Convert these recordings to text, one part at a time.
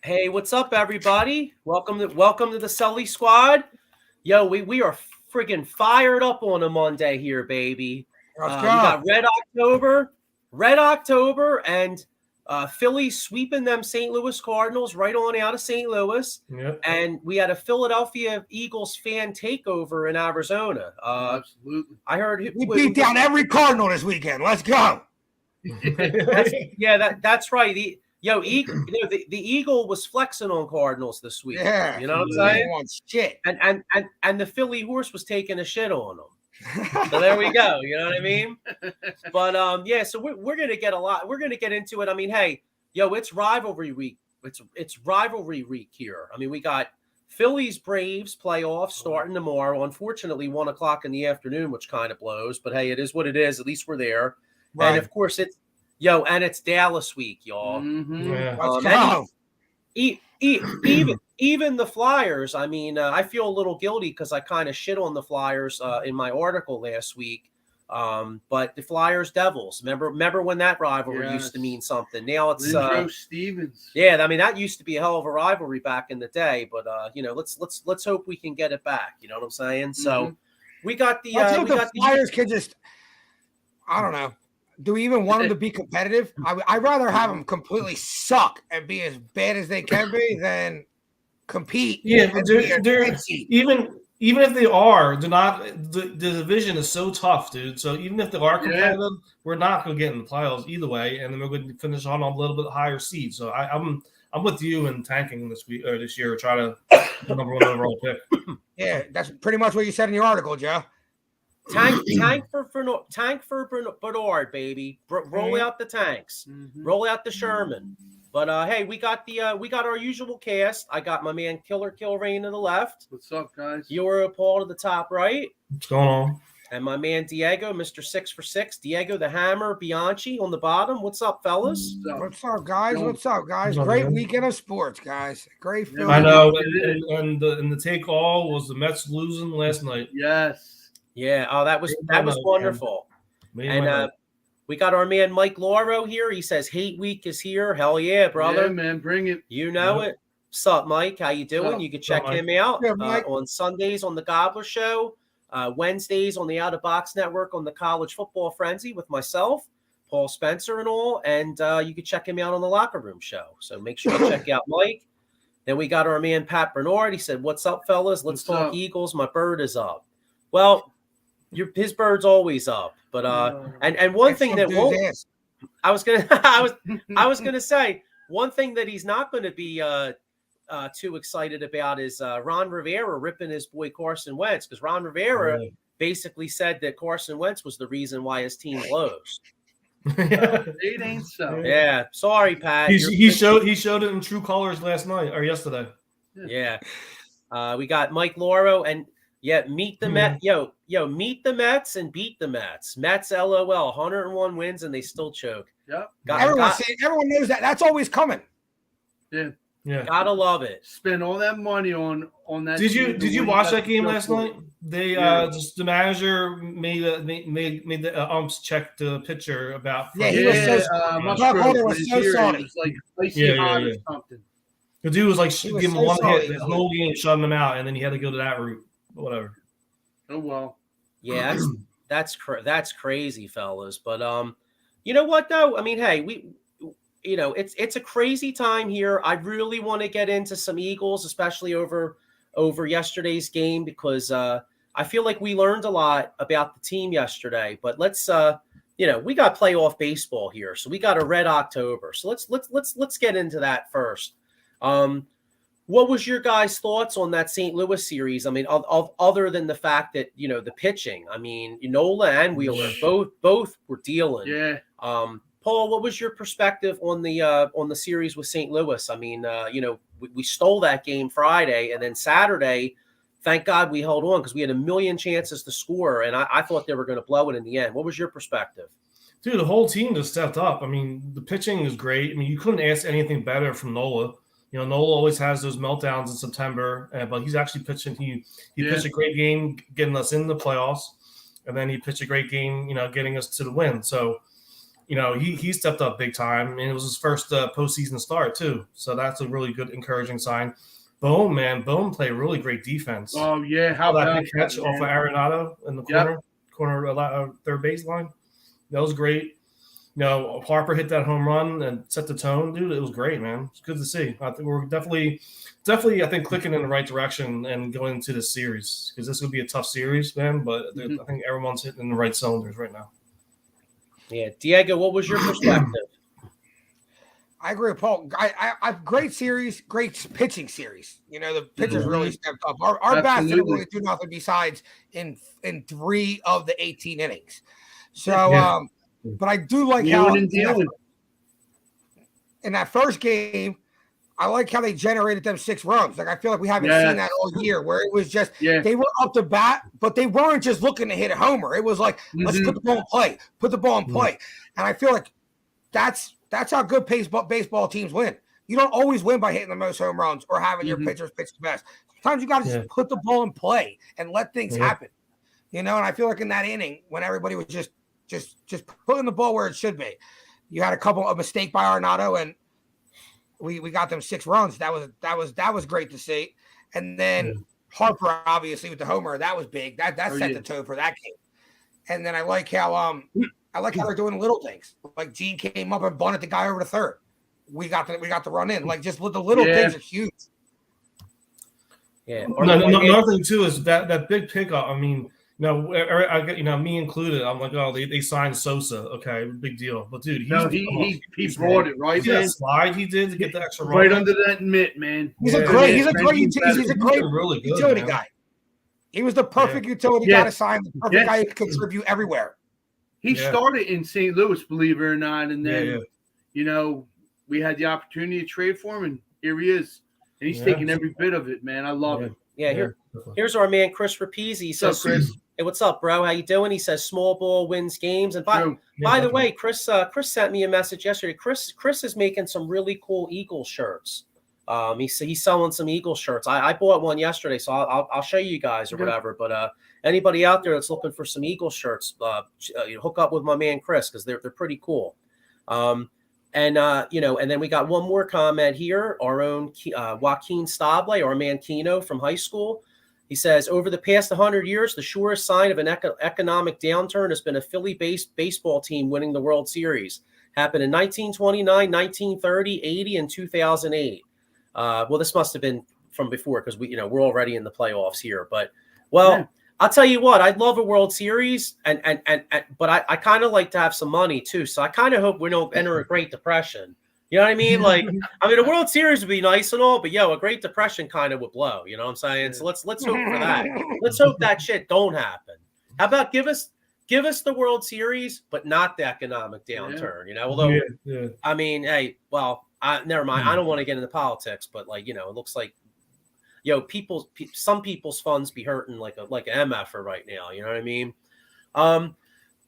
Hey, what's up, everybody? Welcome to the Sully squad. Yo, we are friggin' fired up on a Monday here, baby. Let's We got Red October, and Phillies sweeping them St. Louis Cardinals right on out of St. Louis. Yep. And we had a Philadelphia Eagles fan takeover in Arizona. Absolutely. I heard We beat down every Cardinal this weekend. Let's go. That's right. The Eagle was flexing on Cardinals this week. Yeah. You know what I'm saying? Want shit. And the Philly horse was taking a shit on them. So there we go. You know what I mean? But yeah, so we're gonna get we're gonna get into it. I mean, hey, it's rivalry week. It's rivalry week here. I mean, we got Phillies Braves playoffs starting tomorrow. Unfortunately, 1:00 in the afternoon, which kind of blows. But hey, it is what it is. At least we're there. Right. And of course and it's Dallas week, y'all. Mm-hmm. Yeah. Even the Flyers. I mean, I feel a little guilty because I kind of shit on the Flyers in my article last week. But the Flyers Devils. Remember when that rivalry used to mean something? Now it's Stevens. Yeah, I mean that used to be a hell of a rivalry back in the day. But let's hope we can get it back. You know what I'm saying? So we got the Flyers can just. I don't know. Do we even want them to be competitive? I'd rather have them completely suck and be as bad as they can be than compete. Yeah, but they're even if they are, they're not. The division is so tough, dude. So even if they are competitive, we're not going to get in the playoffs either way, and then we're going to finish on a little bit higher seed. So I'm with you in tanking this week or this year, try to the number one overall pick. Yeah, that's pretty much what you said in your article, Joe. Tank for Bernard, baby. Roll out the tanks. Roll out the Sherman. But hey, we got our usual cast. I got my man Killer Kilrain to the left. What's up, guys? Euro Paul to the top right. What's going on? And my man Diego, Mr. 6 for 6. Diego the Hammer Bianchi on the bottom. What's up, fellas? What's up, guys? What's up, guys? Great weekend of sports, guys. Great film. I know. And the take all was the Mets losing last night. Yes. Yeah. Oh, that was wonderful. And we got our man Mike Lauro here. He says hate week is here. Hell yeah, brother. Yeah, man, bring it. You know it. What's up, Mike? How you doing? You can check him out on Sundays on the Gobbler Show, Wednesdays on the Out of Box Network on the College Football Frenzy with myself, Paul Spencer, and all. And you can check him out on the Locker Room Show. So make sure you check out Mike. Then we got our man Pat Bernard. He said, "What's up, fellas? Let's talk Eagles. My bird is up." Well. His bird's always up, but and one thing that I was gonna say one thing that he's not going to be too excited about is Ron Rivera ripping his boy Carson Wentz, because Ron Rivera basically said that Carson Wentz was the reason why his team blows. It ain't so. Yeah, sorry, Pat. He showed it in true colors last night or yesterday. Yeah, we got Mike Lauro and. Yeah, meet the Mets. Meet the Mets and beat the Mets. Mets, LOL, 101 wins and they still choke. Yep. Everyone knows that. That's always coming. Yeah. Gotta love it. Spend all that money on that. Did you watch that game last night? They just the manager made the umps check the pitcher about. Yeah, he was so sorry. It's like icy hot or something. The dude was like giving him one hit the whole game, shutting him out, and then he had to go to that route. Whatever. Oh well. Yeah, that's crazy, fellas. But you know what though? I mean, hey, it's a crazy time here. I really want to get into some Eagles, especially over yesterday's game, because I feel like we learned a lot about the team yesterday. But let's we got playoff baseball here, so we got a Red October. So let's get into that first. What was your guys' thoughts on that St. Louis series? I mean, other than the fact that the pitching. I mean, Nola and Wheeler both were dealing. Yeah. Paul, what was your perspective on the series with St. Louis? I mean, we stole that game Friday, and then Saturday, thank God we held on because we had a million chances to score, and I thought they were going to blow it in the end. What was your perspective? Dude, the whole team just stepped up. I mean, the pitching is great. I mean, you couldn't ask anything better from Nola. Nola always has those meltdowns in September, but he's actually pitching. He pitched a great game getting us in the playoffs, and then he pitched a great game, getting us to the win. So, he stepped up big time, and it was his first postseason start too. So that's a really good, encouraging sign. Bohm played really great defense. Oh yeah, how that about big catch off of Arenado in the corner third baseline? That was great. Harper hit that home run and set the tone, dude. It was great, man. It's good to see. I think we're definitely, I think, clicking in the right direction and going into this series, because this would be a tough series, man. But I think everyone's hitting in the right cylinders right now. Yeah, Diego, what was your perspective? I agree with Paul. I great series, great pitching series. The pitchers really stepped up. Our bats didn't really do nothing besides in 3 of the 18 innings. So, but I do like how in that first game, I like how they generated them 6 runs. Like I feel like we haven't seen that all year, where it was just they were up to bat, but they weren't just looking to hit a homer. It was like let's put the ball in play, and I feel like that's how good baseball teams win. You don't always win by hitting the most home runs or having your pitchers pitch the best. Sometimes you got to just put the ball in play and let things happen. And I feel like in that inning, when everybody was just putting the ball where it should be, you had a mistake by Arenado, and we got them 6 runs. That was great to see. And then Harper, obviously, with the homer, that was big. That set the tone for that game. And then I like how they're doing little things. Like Gene came up and bunted the guy over to third. We got the run in. Like just the little things are huge. Yeah. Another thing too is that big pickup. I mean, me included. I'm like, oh, they signed Sosa. Okay, big deal. But dude, he brought it right. That slide he did to get the extra right run under that mitt, man. He's a great really utility guy. He was the perfect utility guy to sign. The perfect guy who could contribute everywhere. He started in St. Louis, believe it or not, and then we had the opportunity to trade for him, and here he is, and he's taking every bit of it, man. I love it. Yeah, here's our man Chris Rapizzi. He says, Chris? Hey, what's up, bro? How you doing? He says small ball wins games. And by the way, Chris sent me a message yesterday. Chris is making some really cool Eagle shirts. He's selling some Eagle shirts. I bought one yesterday, so I'll show you guys or whatever. But anybody out there that's looking for some Eagle shirts, hook up with my man Chris, because they're pretty cool. And then we got one more comment here. Our own Joaquin Stable, our man Kino from high school. He says, over the past 100 years, the surest sign of an economic downturn has been a Philly-based baseball team winning the World Series. Happened in 1929, 1930, 80, and 2008. Well, this must have been from before, because we're already in the playoffs here. But I'll tell you what, I'd love a World Series, but I kind of like to have some money too. So I kind of hope we don't enter a Great Depression. You know what I mean? Like, a World Series would be nice and all, but a Great Depression kind of would blow. You know what I'm saying? So let's hope for that. Let's hope that shit don't happen. How about give us the World Series, but not the economic downturn? Although I mean, hey, well, never mind. I don't want to get into politics, but it looks like some people's funds be hurting like an MFer right now. You know what I mean?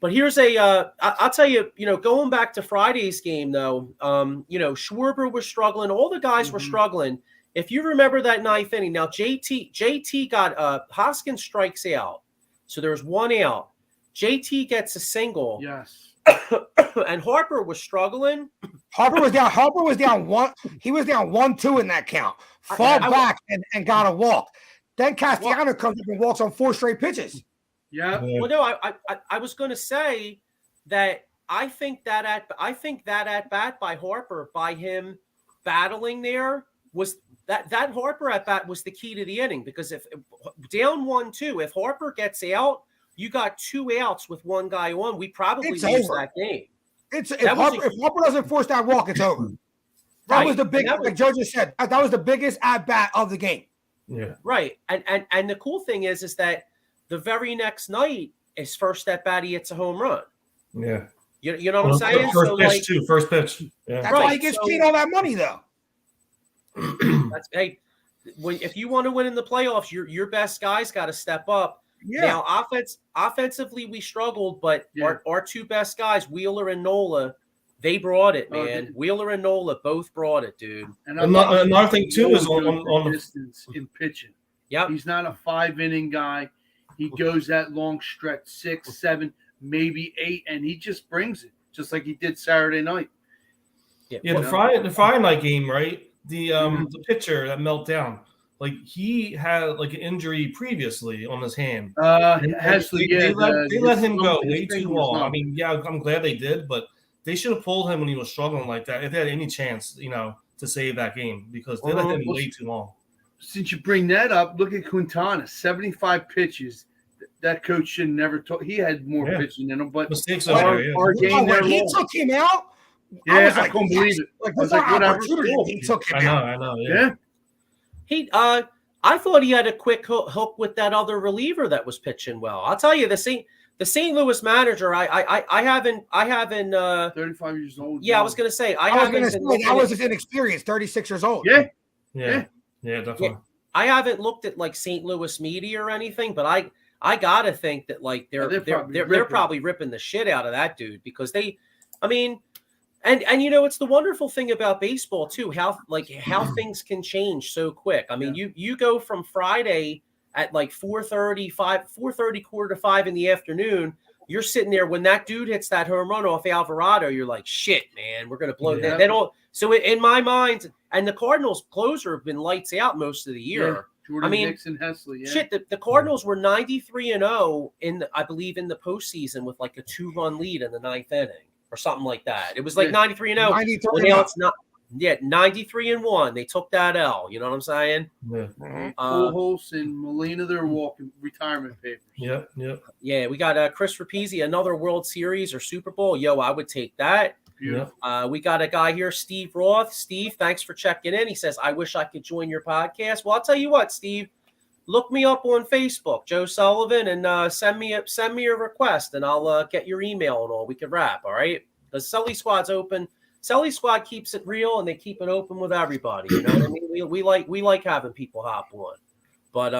But here's I'll tell you, going back to Friday's game though, Schwarber was struggling. All the guys were struggling. If you remember that 9th inning, now JT got Hoskins strikes out, so there's 1 out. JT gets a single. Yes. And Harper was struggling. Harper was down 1. He was down 1-2 in that count. Fall back and got a walk. Then Castellano comes up and walks on 4 straight pitches. Yeah. Well, no, I was going to say that I think that at bat by Harper, by him battling there, was that Harper at bat was the key to the inning, because if down 1-2, if Harper gets out, you got 2 outs with 1 guy on. We probably lose that game. If Harper doesn't force that walk, it's over. That was the big, like Joe just said, that was the biggest at bat of the game. Yeah. Right. And the cool thing is that the very next night, his first at bat, he hits a home run. Yeah. You know what I'm saying? First pitch. Yeah. That's why he gets paid all that money, though. If you want to win in the playoffs, your best guys got to step up. Yeah. Now, offensively, we struggled, but our 2 best guys, Wheeler and Nola, they brought it, man. Wheeler and Nola both brought it, dude. And another thing too is on the distance in pitching. Yep. He's not a 5-inning guy. He goes that long stretch, 6, 7, maybe 8, and he just brings it. just like he did Saturday night. Yeah, the Friday night game, right? The pitcher that melted down, like he had like an injury previously on his hand. They let him go way too long. I mean, yeah, I'm glad they did, but they should have pulled him when he was struggling like that if they had any chance, to save that game, because they let him way too long. Since you bring that up, look at Quintana, 75 pitches. That coach should never told. He had more pitching than him, but mistakes our game there. He took him out. Yeah, I couldn't believe it. Like, this is whatever. He took him out. I know. Yeah. I thought he had a quick hook with that other reliever that was pitching well. I'll tell you, the St. Louis manager. I haven't. 35 years old. Yeah, I was going to say. I was his inexperienced. 36 years old. Yeah, definitely. I haven't looked at like St. Louis media or anything, but I gotta think that like they're probably ripping the shit out of that dude, because and it's the wonderful thing about baseball too, how things can change so quick. I mean, you go from Friday at like 4:30, quarter to 5 in the afternoon. You're sitting there when that dude hits that home run off Alvarado. You're like, shit, man, we're gonna blow that. They don't. So in my mind, and the Cardinals closer have been lights out most of the year. Yeah. Jordan Nixon, Hesley, shit. The Cardinals were 93-0 I believe in the postseason with like a 2-run lead in the 9th inning or something like that. It was like 93-0. Well, now it's not. Yeah, 93-1. They took that L. You know what I'm saying? Yeah. Pujols and Molina, they're walking retirement papers. Yep. Yeah, we got Chris Rapizzi, another World Series or Super Bowl. Yo, I would take that. Yeah. We got a guy here, Steve Roth. Steve, thanks for checking in. He says, I wish I could join your podcast. Well, I'll tell you what, Steve, look me up on Facebook, Joe Sullivan, and send me a request, and I'll get your email and all. We can wrap, all right? Because Sully Squad's open. Sully Squad keeps it real, and they keep it open with everybody. You know what I mean? We like having people hop on, but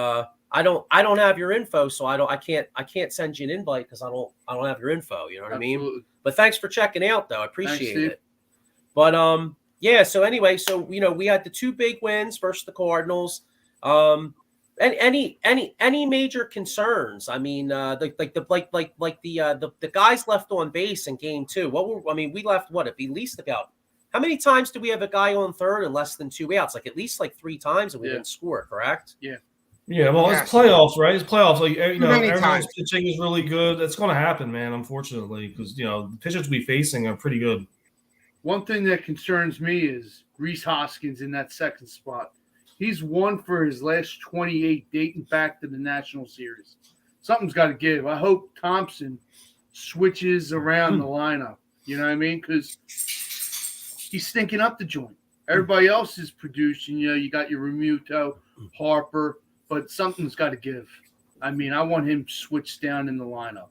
I don't have your info, so I can't send you an invite because I don't have your info. You know what I mean? But thanks for checking out, though. I appreciate it. But so anyway, we had the 2 big wins versus the Cardinals. And any major concerns? I mean, the guys left on base in game 2. We left at least about how many times do we have a guy on third and less than 2 outs? Like at least like 3 times, and we didn't score. Correct? Yeah. Yeah, well, it's playoffs, right? It's playoffs. Like, everyone's pitching is really good. That's going to happen, man, unfortunately, because, the pitchers we facing are pretty good. One thing that concerns me is Rhys Hoskins in that second spot. He's won for his last 28 dating back to the National Series. Something's got to give. I hope Thompson switches around the lineup. You know what I mean? Because he's stinking up the joint. Everybody else is producing. You got your Remuto, Harper, but something's got to give. I mean, I want him switched down in the lineup.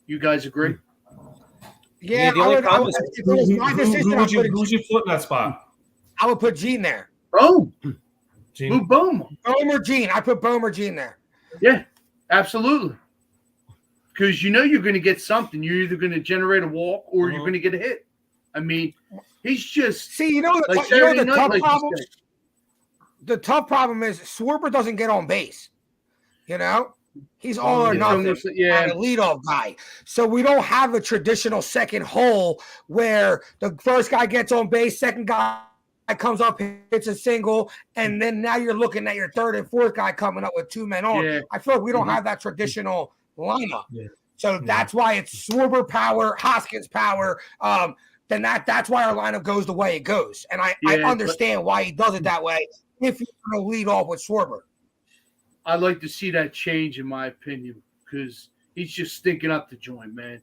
You guys agree? Yeah, who's you put in that spot? I would put Gene there. Oh, Gene. Bomer Gene. I put Bomer Gene there. Yeah, absolutely. Because you're going to get something. You're either going to generate a walk or you're going to get a hit. I mean, he's just the tough problem. The tough problem is Schwarber doesn't get on base. He's all or nothing. A leadoff guy. So we don't have a traditional second hole where the first guy gets on base, second guy comes up, hits a single, and then now you're looking at your third and fourth guy coming up with 2 men on. Yeah. I feel like we don't have that traditional lineup. Yeah. So that's why it's Schwarber power, Hoskins power. Then that's why our lineup goes the way it goes. And I understand why he does it that way if you're going to lead off with Schwarber. I'd like to see that change, in my opinion, because he's just stinking up the joint, man.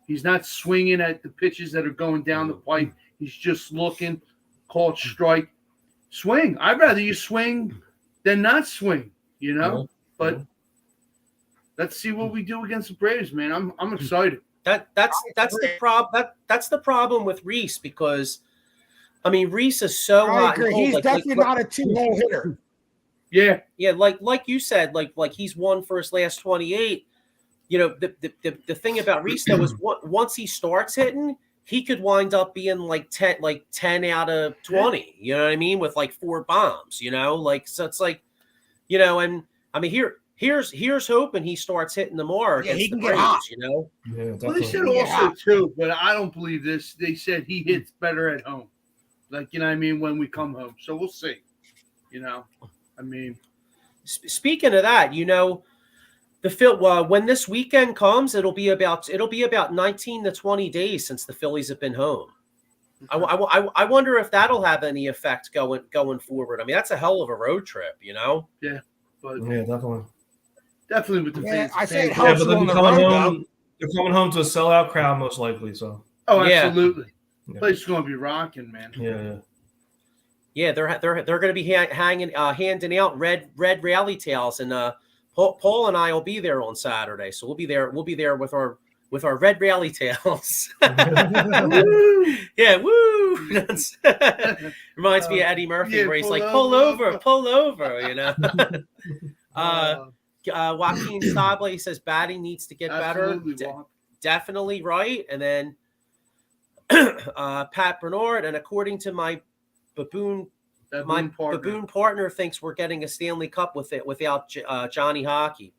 He's not swinging at the pitches that are going down the pipe. He's just looking, call it strike, swing. I'd rather you swing than not swing, But let's see what we do against the Braves, man. I'm excited. That's the problem. That's the problem with Rhys, because Rhys is so hot. I agree. He's definitely not a 2-hole hitter. Yeah. Like you said, like he's won for his last 28. The thing about Rhys though is once he starts hitting, he could wind up being like 10 out of 20. You know what I mean? With like 4 bombs. So it's like, and here here's hoping he starts hitting the mark. Yeah, he can get hot. You know. Yeah, definitely. Well, they said also too, but I don't believe this. They said he hits better at home, like you know what I mean, when we come home. So we'll see. You know, I mean, speaking of that, you know, when this weekend comes, it'll be about 19 to 20 days since the Phillies have been home. I wonder if that'll have any effect going forward. I mean, that's a hell of a road trip, you know. Yeah, but yeah, definitely with the fans. I say it helps but they'll on be the coming road, home. They're coming home to a sellout crowd, most likely. So. Oh, absolutely. Yeah. Place is going to be rocking, man. Yeah. Yeah, they're going to be handing out red rally tails, and Paul and I will be there on Saturday, so we'll be there with our red rally tails. Yeah, woo! Reminds me of Eddie Murphy, where he's like, pull over, you know. Joaquin Stable says batting needs to get better. Definitely right. And then Pat Bernard, and according to my baboon partner thinks we're getting a Stanley Cup without Johnny Hockey.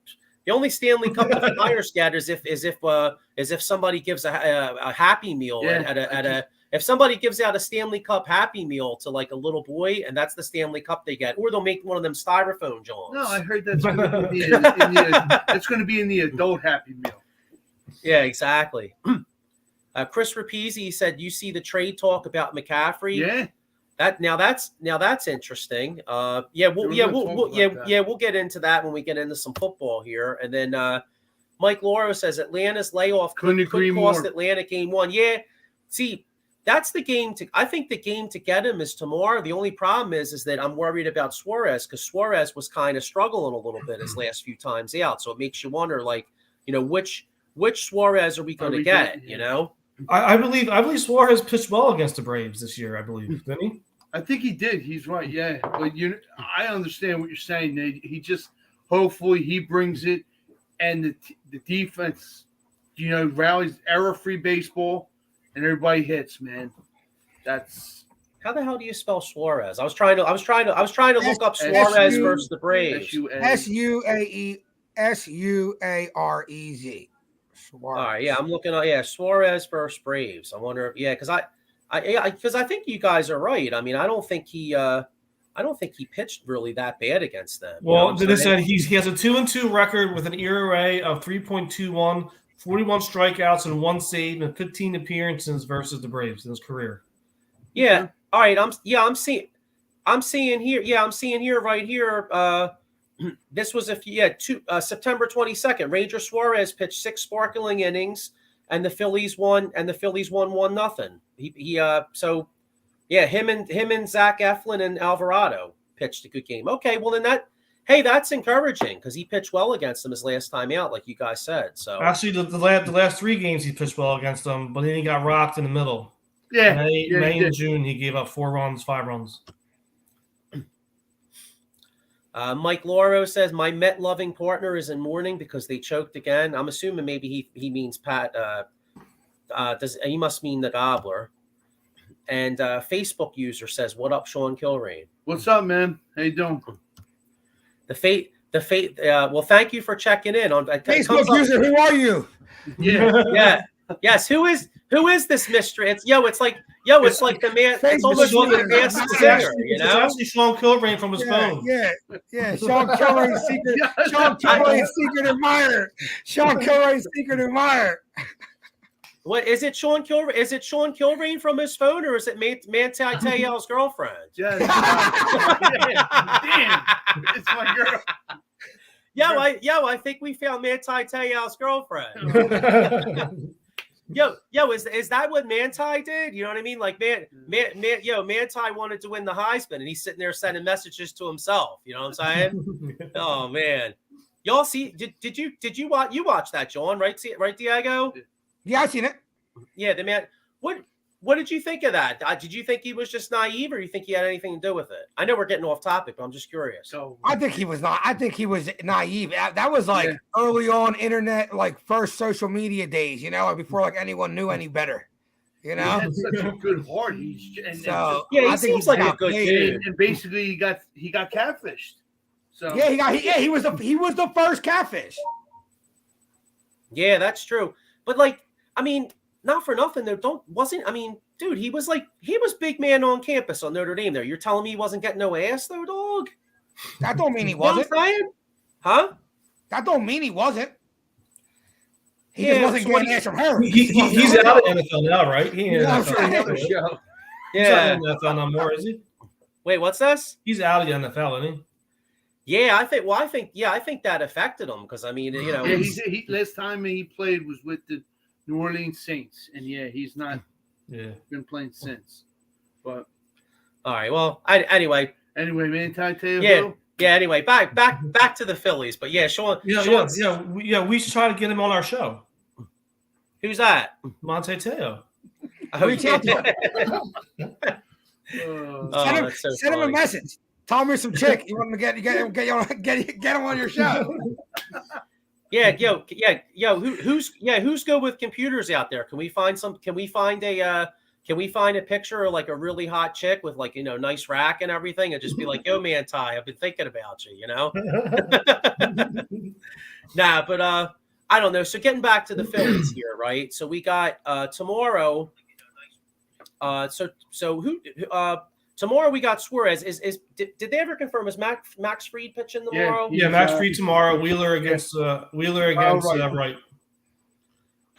The only Stanley Cup the Flyers get is if somebody gives a Happy Meal if somebody gives out a Stanley Cup Happy Meal to like a little boy, and that's the Stanley Cup they get, or they'll make one of them styrofoam Johns. No, I heard that's going to be it's going to be in the adult Happy Meal. Yeah, exactly. Chris Rapizzi said, "You see the trade talk about McCaffrey? Yeah, that's interesting. We'll get into that when we get into some football here." And then Mike Lauro says Atlanta's layoff could cost Atlanta game 1. Yeah, see, that's the game I think the game to get him is tomorrow. The only problem is that I'm worried about Suarez, because Suarez was kind of struggling a little bit his last few times out. So it makes you wonder, like, you know, which Suarez are we going to get? You know. I believe Suarez pitched well against the Braves this year. I believe, didn't he? I think he did. He's right. Yeah, but I understand what you're saying, Nate. He just hopefully he brings it, and the defense, you know, rallies error-free baseball, and everybody hits. Man, that's how the hell do you spell Suarez? I was trying to look up Suarez versus the Braves. Suarez. All right, yeah, I'm looking at Suarez versus Braves. I wonder, because I think you guys are right. I mean, I don't think he pitched really that bad against them. Well, they said he has a 2-2 record with an ERA of 3.21, 41 strikeouts and 1 save, and 15 appearances versus the Braves in his career. Yeah. All right. I'm seeing here right here. This was September 22nd. Ranger Suarez pitched 6 sparkling innings, and the Phillies won 1-0. Him and Zach Eflin and Alvarado pitched a good game. Okay, well then that's encouraging, because he pitched well against them his last time out, like you guys said. So actually, the last 3 games he pitched well against them, but then he got rocked in the middle. Yeah, May and June he gave up 5 runs. Mike Lauro says, my Met-loving partner is in mourning because they choked again. I'm assuming maybe he means Pat. He must mean the Gobbler. And Facebook user says, what up, Sean Kilrain? What's up, man? How you doing? Well, thank you for checking in. On Facebook user, who are you? Yeah. Yes. Who is this mystery? It's like the man. It's almost like the man's singer, you know? It's actually Sean Kilrain from his phone. Yeah. Sean Kilrain's secret admirer. Sean Kilrain's secret admirer. What is it, Sean Kilrain? Is it Sean Kilrain from his phone, or is it Manti Te'o's girlfriend? Yeah. Damn, it's my girl. I think we found Manti Te'o's girlfriend. Is that what Manti did? You know what I mean? Like Manti wanted to win the Heisman, and he's sitting there sending messages to himself. You know what I'm saying? Oh man, y'all see? Did you watch that, John? Right, Diego? Yeah, I seen it. Yeah, the man. What did you think of that? Did you think he was just naive, or you think he had anything to do with it? I know we're getting off topic, but I'm just curious. So I think he was not. I think he was naive. That was like early on internet, like first social media days, you know, before like anyone knew any better. You know, he had such a good heart. He seems like a good dude. And basically, he got catfished. So he was the first catfish. Yeah, that's true. But like, I mean, not for nothing though. Dude, he was big man on campus on Notre Dame there. You're telling me he wasn't getting no ass though, dog? That don't mean he wasn't. You know what I'm saying? Huh? That don't mean he wasn't. He just wasn't getting ass from her. He's out of NFL now, right? Yeah. He's not in the NFL no more, is he? Wait, what's this? He's out of the NFL, isn't he? Yeah, I think that affected him because I mean, you know, he last time he played was with the New Orleans Saints, and he's not been playing since. But all right, well, anyway, man, Titeo. Yeah. Anyway, back to the Phillies, but yeah, Sean. Yeah. We should try to get him on our show. Who's that? Monte Teo. Send him a message. Tell me some chick. You want him to get him on your show. Who's good with computers out there? Can we find a picture of like a really hot chick with like, you know, nice rack and everything and just be like, yo man, Ty, I've been thinking about you, you know? Nah, but I don't know. So getting back to the Phillies here, right? So we got tomorrow. Tomorrow we got Suarez. Did they ever confirm is Max Fried pitching tomorrow? Yeah, Max Fried tomorrow. Wheeler against Wright.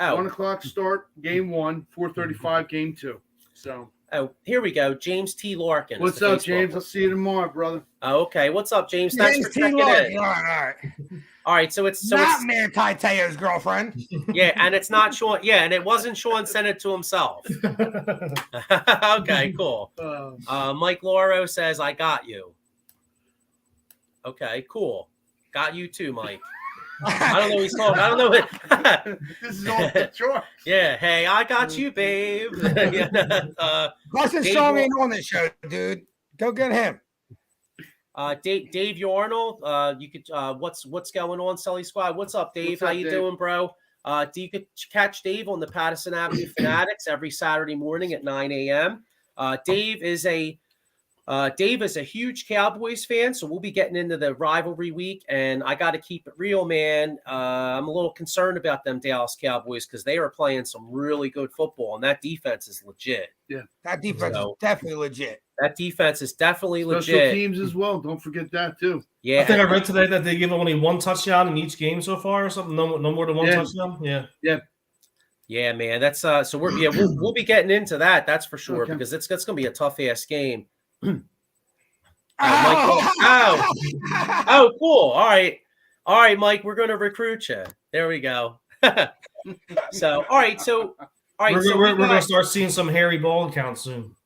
Oh. 1:00 start, game 1, 4:35, game 2. So. Oh, here we go. James T. Larkin. What's up, James? I'll see you tomorrow, brother. Oh, okay. What's up, James? Thanks for checking in. All right. So it's not Manti Te'o's girlfriend. Yeah, and it's not Sean. Yeah, and it wasn't Sean sent it to himself. Okay, cool. Mike Loro says, "I got you." Okay, cool. Got you too, Mike. I don't know what he's talking. I don't know what. This is all the choice. Yeah. Hey, I got you, babe. Carson Strong ain't on this show, dude. Go get him. Dave Yarnell. You could. What's going on, Sully Squad? What's up, Dave? How you doing, bro? You could catch Dave on the Patterson Avenue Fanatics every Saturday morning at 9 a.m. Dave is a huge Cowboys fan, so we'll be getting into the rivalry week, and I got to keep it real, man. I'm a little concerned about them Dallas Cowboys because they are playing some really good football, and that defense is legit. Yeah, that defense is definitely legit. That defense is definitely legit. Special teams as well. Don't forget that, too. Yeah, I think I read today that they give only one touchdown in each game so far or something. No more than one touchdown. Yeah, man. That's so we'll be getting into that. That's for sure because it's going to be a tough ass game. Oh, cool. All right, Mike. We're going to recruit you. There we go. So, all right. We're going to start seeing some hairy ball accounts soon.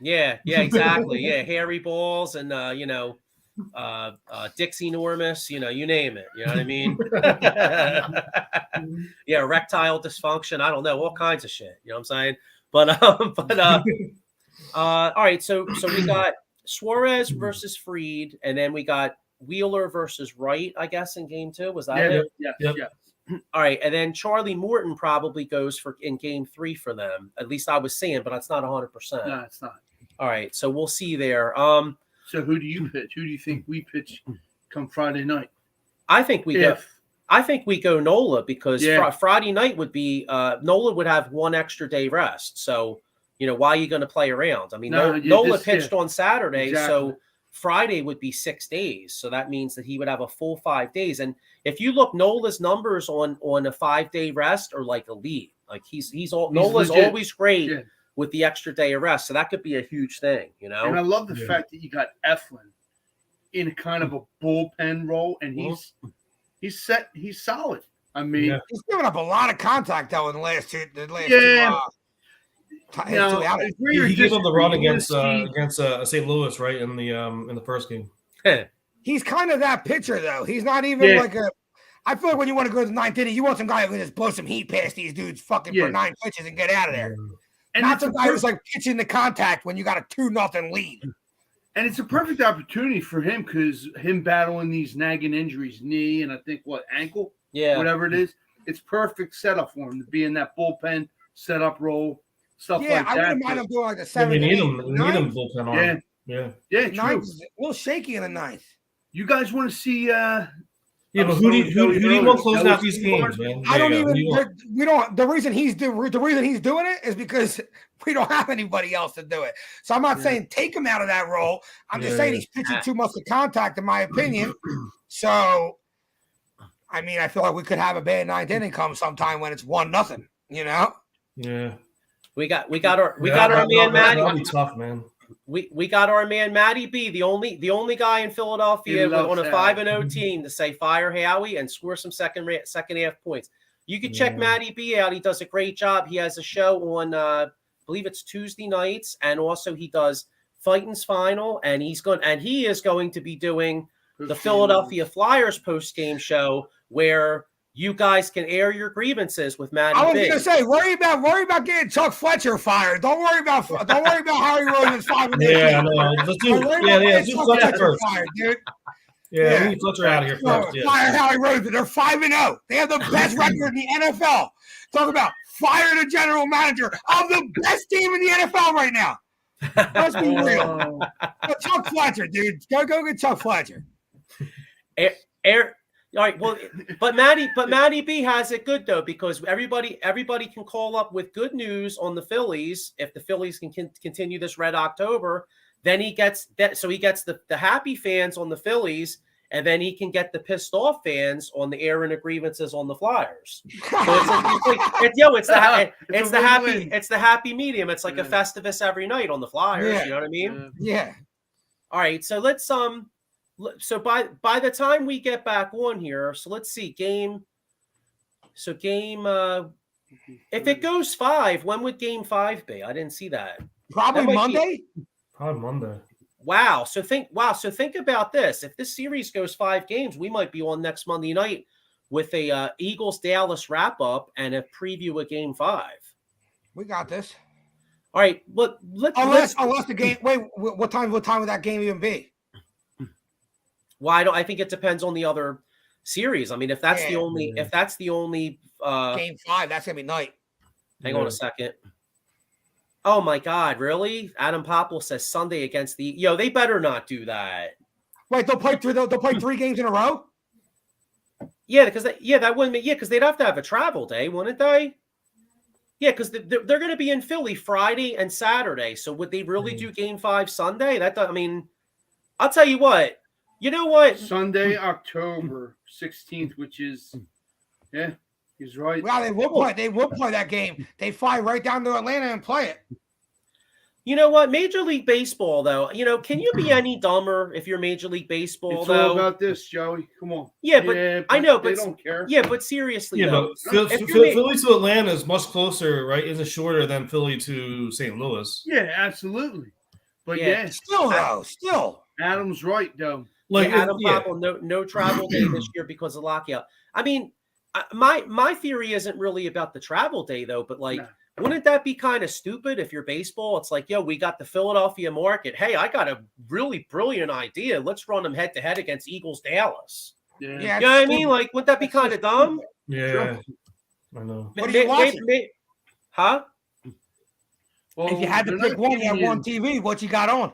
Yeah, exactly. Yeah, hairy balls and Dixie Normus. You know, you name it. You know what I mean? Yeah, erectile dysfunction. I don't know, all kinds of shit. You know what I'm saying? But all right. So we got Suarez versus Fried, and then we got Wheeler versus Wright, I guess, in game 2. Was that it? Yeah. All right, and then Charlie Morton probably goes in game 3 for them. At least I was saying, but it's not 100%. No, it's not. All right, so we'll see there. So who do you pitch? Who do you think we pitch come Friday night? I think we go Nola because Friday night would be Nola would have one extra day rest. So, you know, why are you going to play around? I mean, Nola pitched on Saturday, so Friday would be 6 days. So that means that he would have a full 5 days. And if you look, Nola's numbers on a 5-day rest are like elite. Like Nola's legit. Always great with the extra day of rest. So that could be a huge thing, you know? And I love the fact that you got Eflin in kind of a bullpen role, and he's solid. I mean, he's given up a lot of contact though in the last two. He gave them the run against St. Louis, right, in the first game. He's kind of that pitcher though. He's not even like a. I feel like when you want to go to the 9th inning, you want some guy who can just blow some heat past these dudes for 9 pitches and get out of there. And not some guy who's like pitching the contact when you got a 2-0 lead. And it's a perfect opportunity for him because him battling these nagging injuries, knee and I think ankle, whatever it is, it's perfect setup for him to be in that bullpen setup role, stuff like that. Yeah, I wouldn't mind him doing like a 7. We need him bullpen on. Yeah, true. A little shaky in the 9th. You guys want to see? Yeah, but who do you want closing out these games, man? I don't even. We don't. The reason he's doing it is because we don't have anybody else to do it. So I'm not saying take him out of that role. I'm just saying he's pitching too much to contact, in my opinion. So, I mean, I feel like we could have a bad ninth inning come sometime when it's 1-0. You know? Yeah. We got our man Matty. That'll be tough, man. We got our man Matty B, the only guy in Philadelphia on a 5-0 team to say fire Howie and score some second half points. You can check Matty B out. He does a great job. He has a show on I believe it's Tuesday nights, and also he does Fighting's Final, and he is going to be doing the Philadelphia Flyers post game show where you guys can air your grievances with Matty B. I was going to say, worry about getting Chuck Fletcher fired. Don't worry about Harry Roseman's 5-0. Yeah, no. Let's do Fletcher first. Fired, dude. Yeah, we need Fletcher out of here first. Fire Harry Roseman. They're 5-0. They have the best record in the NFL. Talk about fire the general manager of the best team in the NFL right now. Let's be real. Chuck Fletcher, dude. Go get Chuck Fletcher. All right, well, but Matty B has it good though, because everybody can call up with good news on the Phillies. If the Phillies can continue this Red October, then he gets that. So he gets the happy fans on the Phillies, and then he can get the pissed off fans on the air and the grievances on the Flyers. So it's the happy medium. It's like a Festivus every night on the Flyers. Yeah. You know what I mean? Yeah. All right, so let's So by the time we get back on here, so let's see, if it goes 5, when would game 5 be? I didn't see that. Probably Monday? Probably Monday. Wow. So think about this. If this series goes 5 games, we might be on next Monday night with a Eagles Dallas wrap up and a preview of game 5. We got this. All right. Unless the game, wait, what time would that game even be? Well, I think it depends on the other series. I mean, if that's the only game 5, that's gonna be night. Hang on a second. Oh my God, really? Adam Popple says Sunday against they better not do that. Wait, they'll play 3 games in a row? Yeah, because that wouldn't be because they'd have to have a travel day, wouldn't they? Yeah, because they're going to be in Philly Friday and Saturday. So would they really do game 5 Sunday? I'll tell you what. You know what? Sunday, October 16th, which is, he's right. Well, they will play that game. They fly right down to Atlanta and play it. You know what? Major League Baseball, though, can you be any dumber if you're Major League Baseball, it's all about this, Joey. Come on. Yeah, but I know, but they don't care. Yeah, but seriously, but Philly to Atlanta is much closer, right? Isn't shorter than Philly to St. Louis. Yeah, absolutely. But still. Adam's right, though. Like Adam Popple, no travel day this year because of lockout. I mean, my theory isn't really about the travel day though, but wouldn't that be kind of stupid if you're baseball? It's like, we got the Philadelphia market. Hey, I got a really brilliant idea. Let's run them head to head against Eagles Dallas. Yeah, you know what I mean? Like, wouldn't that be kind of dumb? Yeah, sure. I know. What are you watching? Huh? Well, if you had to pick one, you have one TV. What you got on?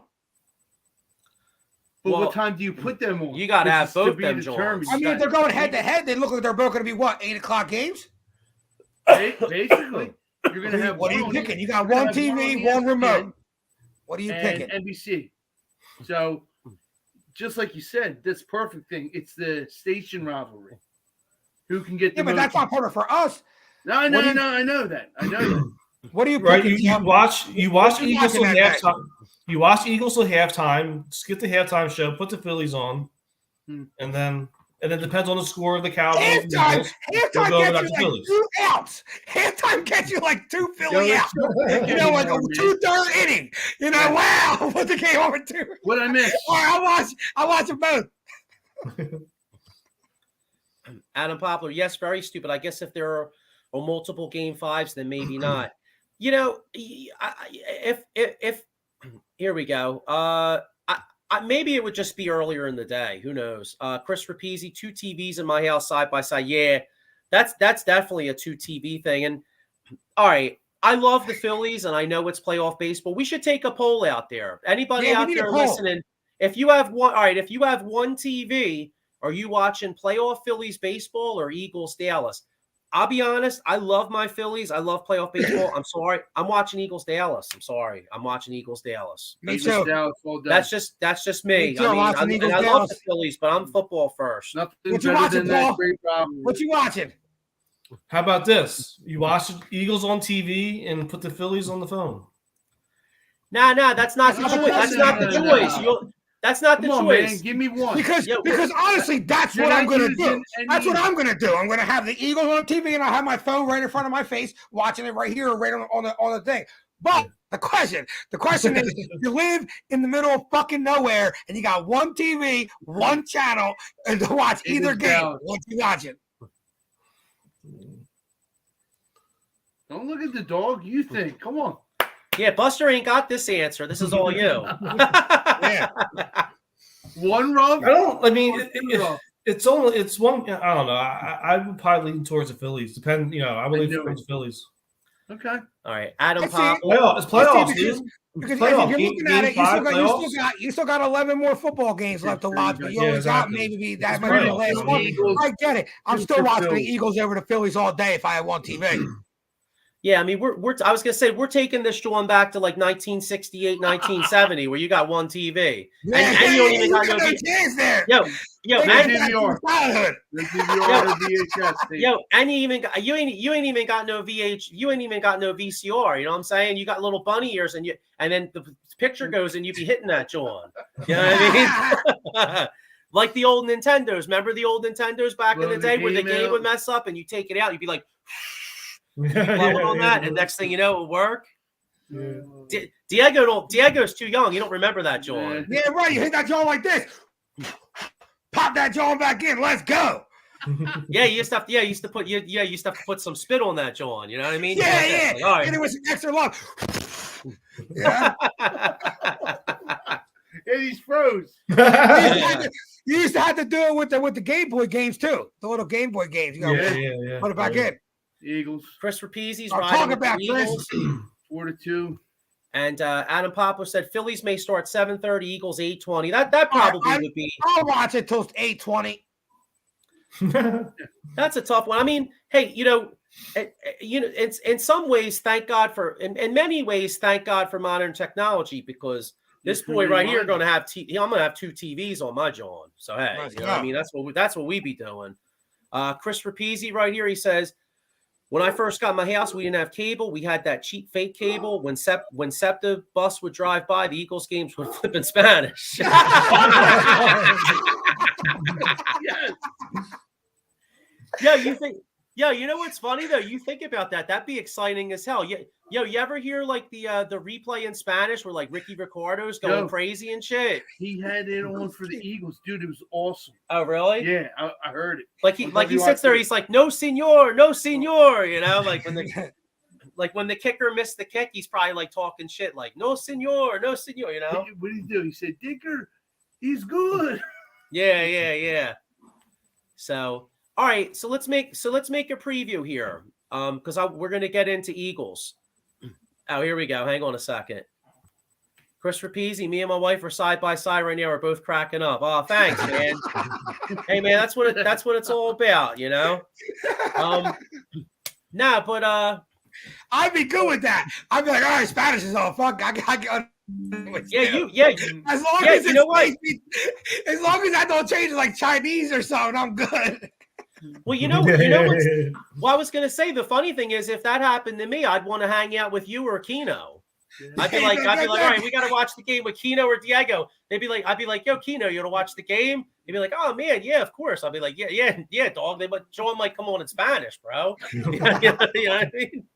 But what time do you put them on? You got to have both them joints. I mean, if they're going head to head, they look like they're both going to be 8 o'clock games? Basically. You're going to have what are you picking? You got one TV, one remote. What are you picking? NBC. So, just like you said, this perfect thing. It's the station rivalry. Who can get the but that's not perfect for us. No, I know that. What are you picking? You watch Eagles till halftime. You watch Eagles till halftime. Skip the halftime show. Put the Phillies on, and then it depends on the score of the Cowboys. Halftime gets you like 2 outs. Halftime gets you like 2 Philly outs. Like a 2/3 inning. Wow, put the game over 2. What I missed? All right, I'll watch them both. Adam Poplar, yes, very stupid. I guess if there are multiple game 5s, then maybe not. If here we go. Maybe it would just be earlier in the day. Who knows? Chris Rapizzi, 2 TVs in my house side by side. Yeah, that's definitely a 2 TV thing. And all right, I love the Phillies, and I know it's playoff baseball. We should take a poll out there. Anybody out there listening? if you have one, all right, if you have one TV, are you watching playoff Phillies baseball or Eagles Dallas? I'll be honest. I love my Phillies. I love playoff baseball. I'm sorry. I'm watching Eagles Dallas. I'm sorry. I'm watching Eagles Dallas. Me too. That's just me. I mean, I love the Phillies, but I'm football first. What you watching, Paul? What you watching? How about this? You watch the Eagles on TV and put the Phillies on the phone. Nah, that's not the choice. That's not the choice. That's not the choice. Man, give me one. Because honestly, that's what I'm going to do. That's what I'm going to do. I'm going to have the Eagles on TV, and I'll have my phone right in front of my face, watching it right here, right on the thing. But the question is, you live in the middle of fucking nowhere, and you got one TV, one channel, and to watch either game. What you watching? Don't look at the dog. You think? Come on. Yeah, Buster ain't got this answer. This is all you. Yeah. One rub? It's one. I don't know. I would probably lean towards the Phillies. I would lean towards the Phillies. Okay. All right. Adam It's playoffs, dude. Because if you're looking at it, you still got 11 more football games left to watch, but you always got maybe that might be the last one. I get it. I'm still watching the Eagles over the Phillies all day if I had one TV. Yeah, I mean, I was gonna say we're taking this one back to like 1968, 1970, where you got one TV, and you don't even got no there. And you ain't even got no you ain't even got no VCR. You know what I'm saying? You got little bunny ears, and then the picture goes, and you be hitting that, John. You know what I mean? Like the old Nintendos. Remember the old Nintendos back in the day where the game would mess up, and you take it out, you'd be like. On that, and next thing you know, it would work. Yeah. Diego's too young. You don't remember that, John. Yeah, right. You hit that jaw like this. Pop that jaw back in. Let's go. Yeah, you used to put some spit on that, John. You know what I mean? Yeah. Like, all right. And it was some extra love. Yeah. And he's froze. You used to have to do it with the Game Boy games too. The little Game Boy games. You gotta put it back in. Eagles. Chris Rapizzi's riding with the Eagles. 4-2. And Adam Poplar said Phillies may start 7:30, Eagles 8:20. That probably would be. I'll watch it till 8:20. That's a tough one. I mean, hey, it's in some ways, thank God for, in many ways, thank God for modern technology, because this boy right here going to have I'm going to have two TVs on my John. So hey, you know what I mean? That's what we be doing. Chris Rapizzi right here, he says. When I first got my house, we didn't have cable. We had that cheap fake cable. When SEPTA bus would drive by, the Eagles games would flip in Spanish. Yes. Yeah, you know what's funny though? You think about that. That'd be exciting as hell. You ever hear like the replay in Spanish where like Ricky Ricardo's going crazy and shit? He had it on for the Eagles, dude. It was awesome. Oh, really? Yeah, I heard it. Like he sits there, he's like, no senor, no senor. You know, like when the kicker missed the kick, he's probably like talking shit, like no senor, no senor. You know what did he do? He said, "Dicker, he's good." Yeah. So. All right, so let's make a preview here, because we're gonna get into Eagles. Oh, here we go. Hang on a second. Chris Rapizzi, me and my wife are side by side right now. We're both cracking up. Oh, thanks, man. Hey, man, that's what it's all about, you know. I'd be good with that. I'd be like, all right, Spanish is all fuck. I as long as I don't change it like Chinese or something, I'm good. Well, you know what I was going to say. The funny thing is, if that happened to me, I'd want to hang out with you or Keno. I'd be like, all right, we got to watch the game with Keno or Diego. I'd be like, yo, Keno, you want to watch the game? They'd be like, oh man, yeah, of course. I'll be like, yeah, dog. But John might come on in Spanish, bro. You know what I mean?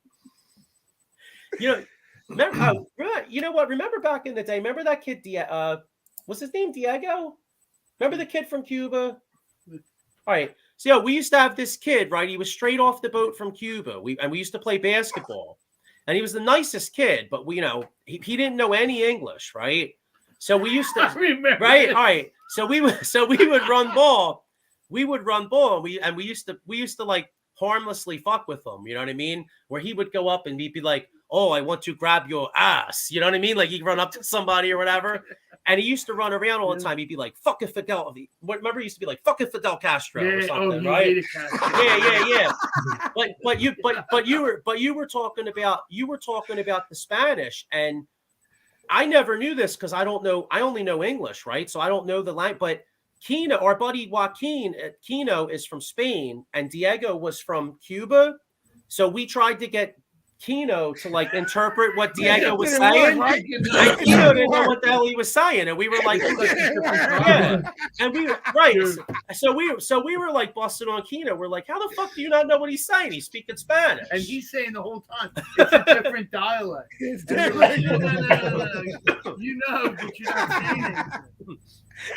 Remember back in the day? Remember that kid? Was his name Diego? Remember the kid from Cuba? All right. So we used to have this kid, right? He was straight off the boat from Cuba. We used to play basketball, and he was the nicest kid, but he didn't know any English, right? So we used to right. All right. So we would run ball. We would run ball, and we used to like harmlessly fuck with him. You know what I mean? Where he would go up and he'd be like, "Oh, I want to grab your ass." You know what I mean? Like he'd run up to somebody or whatever. And he used to run around all the time. He'd be like, "Fucking Fidel." Remember, he used to be like, "Fucking Fidel Castro" or something, right? Yeah. But you were talking about the Spanish, and I never knew this because I only know English, right? So I don't know the language. But Kino, our buddy Joaquin at Kino, is from Spain, and Diego was from Cuba. So we tried to get Kino to like interpret what Diego was saying, right? And Kino didn't know what the hell he was saying, and we were like, yeah, and we were right. So we were like busting on Kino. We're like, how the fuck do you not know what he's saying? He's speaking Spanish, and he's saying the whole time it's a different dialect. It's different. No. You know, but you're not saying it.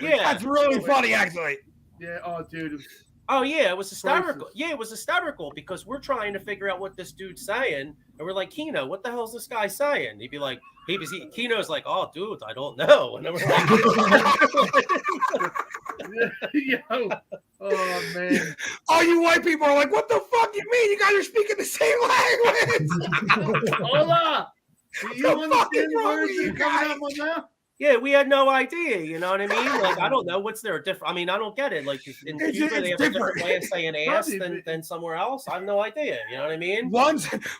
Yeah, that's really funny, actually. Yeah. Oh, dude. Oh yeah, it was hysterical. Yeah, it was hysterical because we're trying to figure out what this dude's saying, and we're like, Kino, what the hell's this guy saying? He'd be like, Kino's like, oh, dude, I don't know, and then we're like, Yo, oh man, all you white people are like, what the fuck you mean? You guys are speaking the same language. Hola. You understand the words that are coming out my mouth? Yeah, we had no idea. You know what I mean? Like, I don't know. What's there different? I mean, I don't get it. Like in Cuba, they have a different way of saying ass than somewhere else. I have no idea. You know what I mean?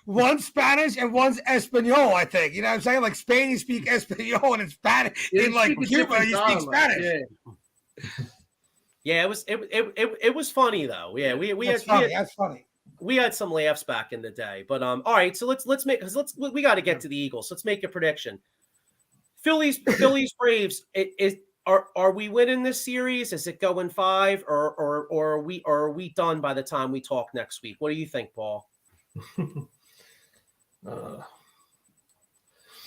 One's Spanish and one's Espanol, I think. You know what I'm saying? Like Spain, you speak Espanol, and in Spanish, in like Cuba, you speak Spanish. Yeah, it was funny though. Yeah, that's funny. We had some laughs back in the day, but all right. So let's we got to get to the Eagles. Let's make a prediction. Phillies, Braves. Are we winning this series? Is it going 5, or are we done by the time we talk next week? What do you think, Paul? Go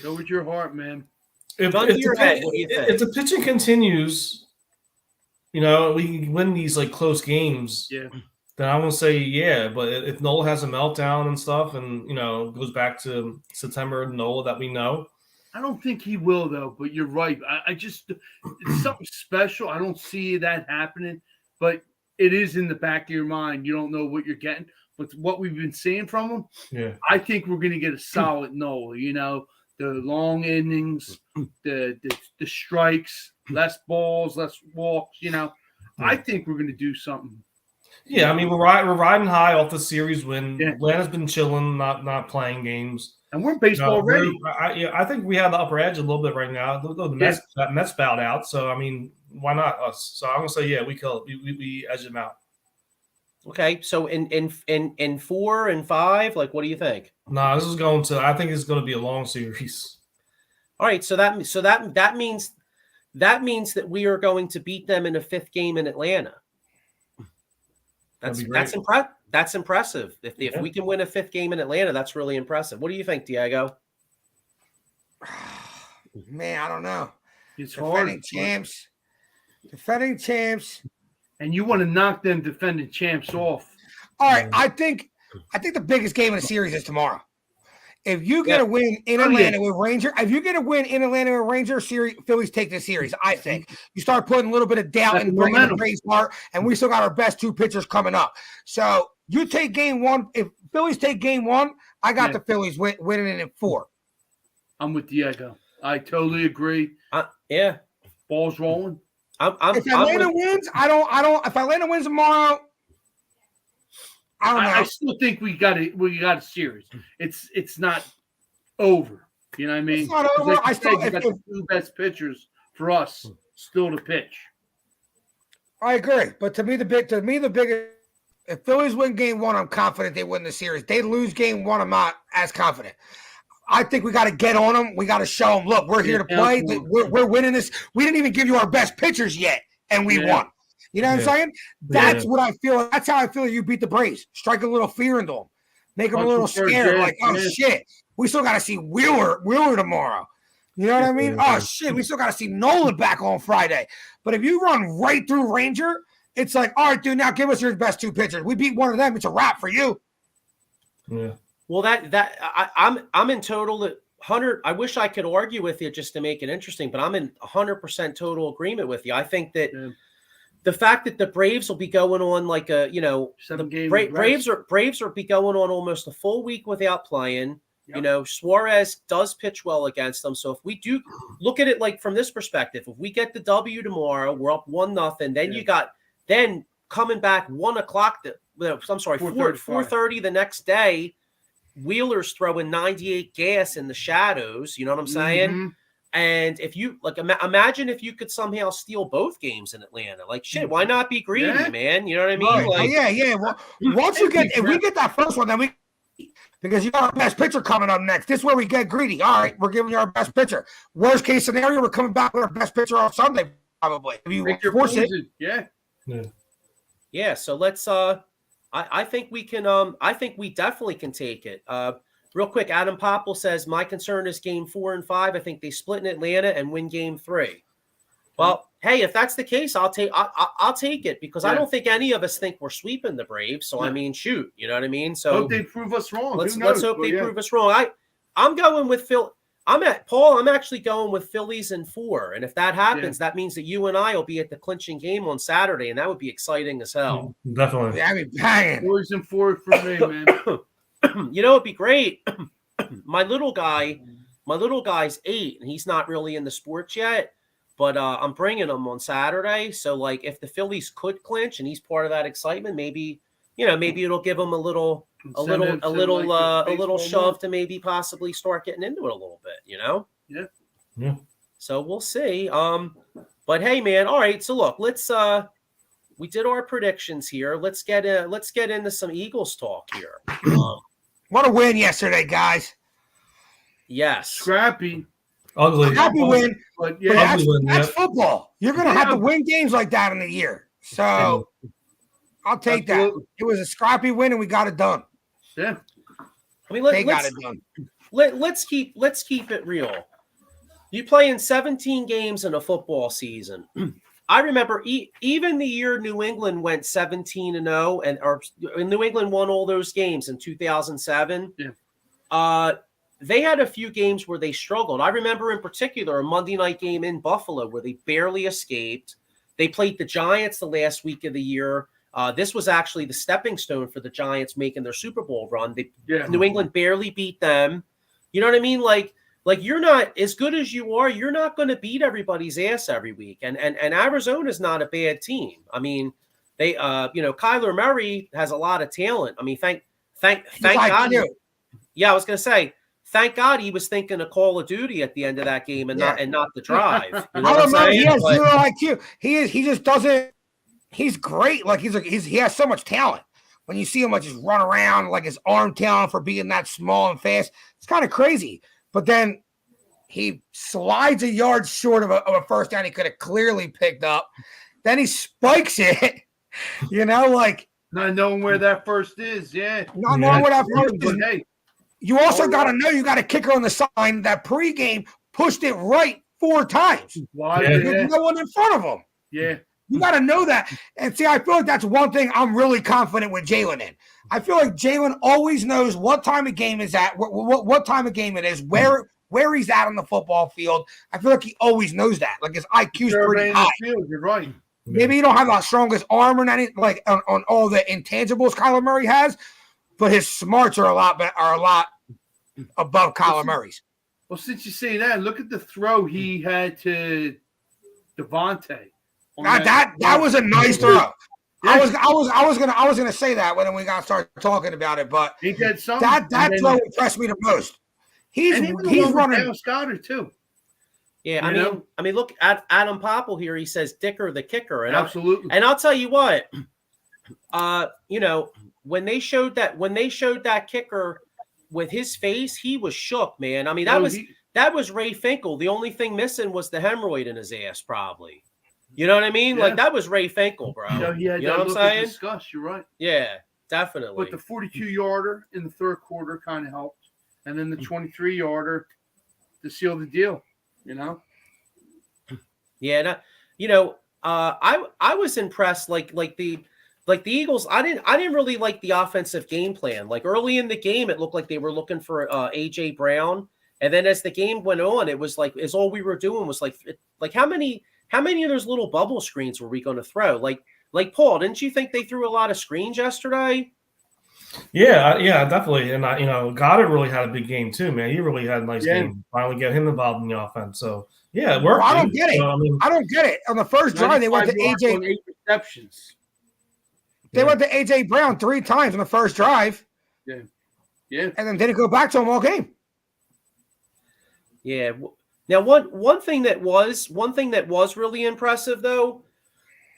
with your heart, man. If the pitching continues, we can win these like close games. Yeah. Then I won't say yeah, but if Nola has a meltdown and stuff, and goes back to September Nola that we know. I don't think he will, though, but you're right. I just – it's something special. I don't see that happening, but it is in the back of your mind. You don't know what you're getting. But what we've been seeing from him, I think we're going to get a solid Nola, the long innings, the strikes, less balls, less walks, I think we're going to do something. Yeah, I mean, we're riding high off the series win. Atlanta's been chilling, not playing games. And we're baseball ready. I think we have the upper edge a little bit right now. The Mets bowed out, so I mean, why not us? So I'm gonna say, yeah, we edge them out. Okay, so in 4 and 5, like, what do you think? Nah, this is going to. I think it's going to be a long series. All right, so that means that we are going to beat them in a 5th game in Atlanta. That's impressive. If we can win a 5th game in Atlanta, that's really impressive. What do you think, Diego? Man, I don't know. It's defending champs, and you want to knock them defending champs off. All right, I think the biggest game of the series is tomorrow. If you get a win in Atlanta with Ranger, series, Phillies take the series. I think you start putting a little bit of doubt in bringing the Braves part, and we still got our best 2 pitchers coming up. So you take game 1. If Phillies take game 1, I got the Phillies winning it in 4. I'm with Diego. I totally agree. Yeah, ball's rolling. If Atlanta wins, I don't. If Atlanta wins tomorrow. I don't know. I still think we got a series. It's not over. You know what I mean? It's not over. Like I still got the 2 best pitchers for us still to pitch. I agree, but to me the biggest. If Phillies win game 1, I'm confident they win the series. They lose game 1, I'm not as confident. I think we got to get on them. We got to show them, look, we're here to play. We're winning this. We didn't even give you our best pitchers yet, and we won. You know what I'm saying? That's what I feel. That's how I feel you beat the Braves. Strike a little fear into them. Make them a little scared. Like, oh, shit. We still got to see Wheeler tomorrow. You know what I mean? Oh, shit. We still got to see Nolan back on Friday. But if you run right through Ranger, it's like, all right, dude, now give us your best 2 pitchers. We beat one of them. It's a wrap for you. Yeah. Well, I'm in total 100. I wish I could argue with you just to make it interesting, but I'm in 100% total agreement with you. I think that the fact that the Braves will be going on like a, Braves are be going on almost a full week without playing. You know, Suarez does pitch well against them. So if we do look at it like from this perspective, if we get the W tomorrow, we're up 1-0. Then you got coming back 1 o'clock. I'm sorry, 4:30 the next day. Wheeler's throwing 98 gas in the shadows. You know what I'm saying? Mm-hmm. And if you imagine if you could somehow steal both games in Atlanta, like shit, why not be greedy, man? You know what I mean? Right. Like, Well, once if we get that first one, then because you got our best pitcher coming up next. This is where we get greedy. All right, we're giving you our best pitcher. Worst case scenario, we're coming back with our best pitcher on Sunday, probably. If you force it, yeah. So let's. I think we can. I think we definitely can take it. Real quick, Adam Popple says, my concern is game 4 and 5. I think they split in Atlanta and win game 3. Well, hey, if that's the case, I'll take it because I don't think any of us think we're sweeping the Braves. So, I mean, shoot, you know what I mean? So hope they prove us wrong. Let's hope they prove us wrong. I'm going with Phil. I'm actually going with Phillies in 4. And if that happens, that means that you and I will be at the clinching game on Saturday. And that would be exciting as hell. Definitely. Yeah, I mean, bang. Phillies in 4 for me, man. You know, it'd be great. My little guy's 8, and he's not really in the sports yet, but I'm bringing him on Saturday. So, like, if the Phillies could clinch and he's part of that excitement, maybe it'll give him a little shove to maybe possibly start getting into it a little bit. You know? Yeah. So we'll see. But hey, man. All right. So look, let's we did our predictions here. Let's get into some Eagles talk here. What a win yesterday, guys. Yes. Scrappy. Ugly. Scrappy win. But that's football. You're going to have to win games like that in a year. So I'll take that. It was a scrappy win, and we got it done. Yeah. I mean, they got it done. Let's keep it real. You play in 17 games in a football season. I remember even the year New England went 17-0 and New England won all those games in 2007. Yeah. They had a few games where they struggled. I remember in particular a Monday night game in Buffalo where they barely escaped. They played the Giants the last week of the year. This was actually the stepping stone for the Giants making their Super Bowl run. New England barely beat them. You know what I mean? Like you're not as good as you are. You're not going to beat everybody's ass every week. And Arizona's not a bad team. I mean, they, Kyler Murray has a lot of talent. I mean, thank God. Yeah, I was going to say, thank God he was thinking of Call of Duty at the end of that game and not the drive. You know what I'm saying? He has zero IQ. He just doesn't. He's great. Like he has so much talent. When you see him like just run around, like his arm talent for being that small and fast, it's kind of crazy. But then he slides a yard short of a first down he could have clearly picked up. Then he spikes it, like not knowing where that first is. Not knowing where that first is. Hey, you also got to know you got a kicker on the sign that pregame pushed it right 4 times. There's no one in front of him. Yeah. You got to know that. And see, I feel like that's one thing I'm really confident with Jalen in. I feel like Jalen always knows what time of game is at, what time of game it is, where he's at on the football field. I feel like he always knows that. Like his IQ's pretty high. You're right. Maybe he don't have the strongest arm or anything, like on all the intangibles Kyler Murray has, but his smarts are a lot above Kyler Murray's. Well, since you say that, look at the throw he had to Devontae. That was a nice throw. I was gonna say that when we got to start talking about it, but he did something. That throw impressed me the most. He's running Scouter too. Yeah, I mean, look at Adam Popple here. He says Dicker the kicker, and absolutely. And I'll tell you what, when they showed that kicker with his face, he was shook, man. I mean, that was Ray Finkel. The only thing missing was the hemorrhoid in his ass, probably. You know what I mean? Yeah. Like that was Ray Finkel, bro. You know what I'm saying? Discuss. You're right. Yeah, definitely. But the 42-yarder in the third quarter kind of helped, and then the 23-yarder to seal the deal. Yeah, I was impressed. Like the Eagles, I didn't really like the offensive game plan. Like early in the game, it looked like they were looking for AJ Brown, and then as the game went on, it was like all we were doing was like how many of those little bubble screens were we going to throw? Like Paul, didn't you think they threw a lot of screens yesterday? Yeah, definitely. And Goddard really had a big game too, man. He really had a nice game. Finally get him involved in the offense. So yeah, it worked. Well, I don't get it. I don't get it. On the first drive, they went to AJ. 8 receptions. They went to AJ Brown 3 times on the first drive. Yeah. And then didn't go back to him all game. Yeah. Now, one thing that was really impressive though,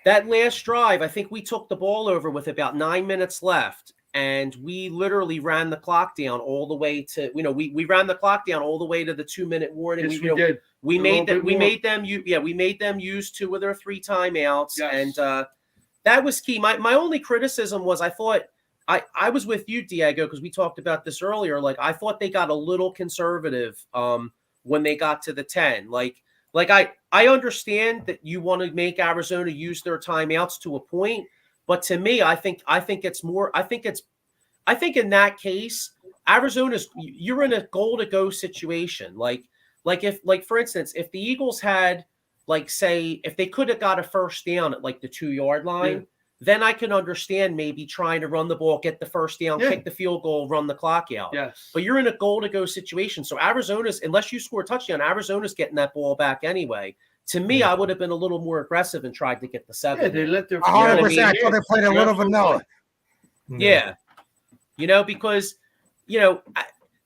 that last drive, I think we took the ball over with about 9 minutes left, and we literally ran the clock down all the way to we ran the clock down all the way to the 2-minute warning. Yes, we did. We made them use 2 of their 3 timeouts, and that was key. My only criticism was I thought I was with you, Diego, because we talked about this earlier. Like I thought they got a little conservative when they got to the 10. Like I understand that you want to make Arizona use their timeouts to a point, but to me, I think in that case, you're in a goal to go situation. Like for instance, if the Eagles had if they could have got a first down at like the 2-yard line, then I can understand maybe trying to run the ball, get the first down, kick the field goal, run the clock out. Yes. But you're in a goal to go situation. So unless you score a touchdown, Arizona's getting that ball back anyway. To me, I would have been a little more aggressive and tried to get the 7. Yeah, they let their 100%. I thought they played a little vanilla. Yeah. Because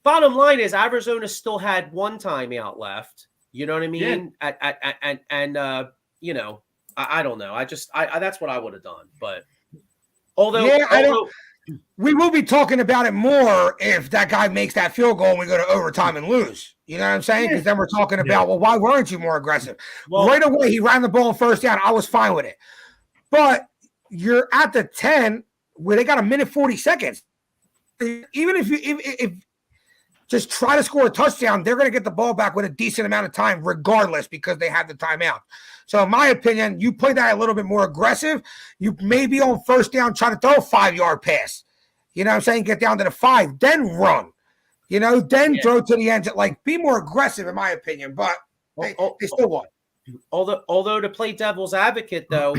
bottom line is Arizona still had 1 timeout left. You know what I mean? Yeah. I don't know. I that's what I would have done. But we will be talking about it more if that guy makes that field goal and we go to overtime and lose. You know what I'm saying? Because then we're talking about, well, why weren't you more aggressive? Well, right away, he ran the ball on first down. I was fine with it. But you're at the 10 where they got a minute 40 seconds. Even if just try to score a touchdown, they're going to get the ball back with a decent amount of time regardless because they have the timeout. So in my opinion, you play that a little bit more aggressive. You maybe on first down try to throw a 5-yard pass. You know what I'm saying? Get down to the 5, then run. Then throw to the end. Like, be more aggressive in my opinion, but they still won. Although to play devil's advocate, though,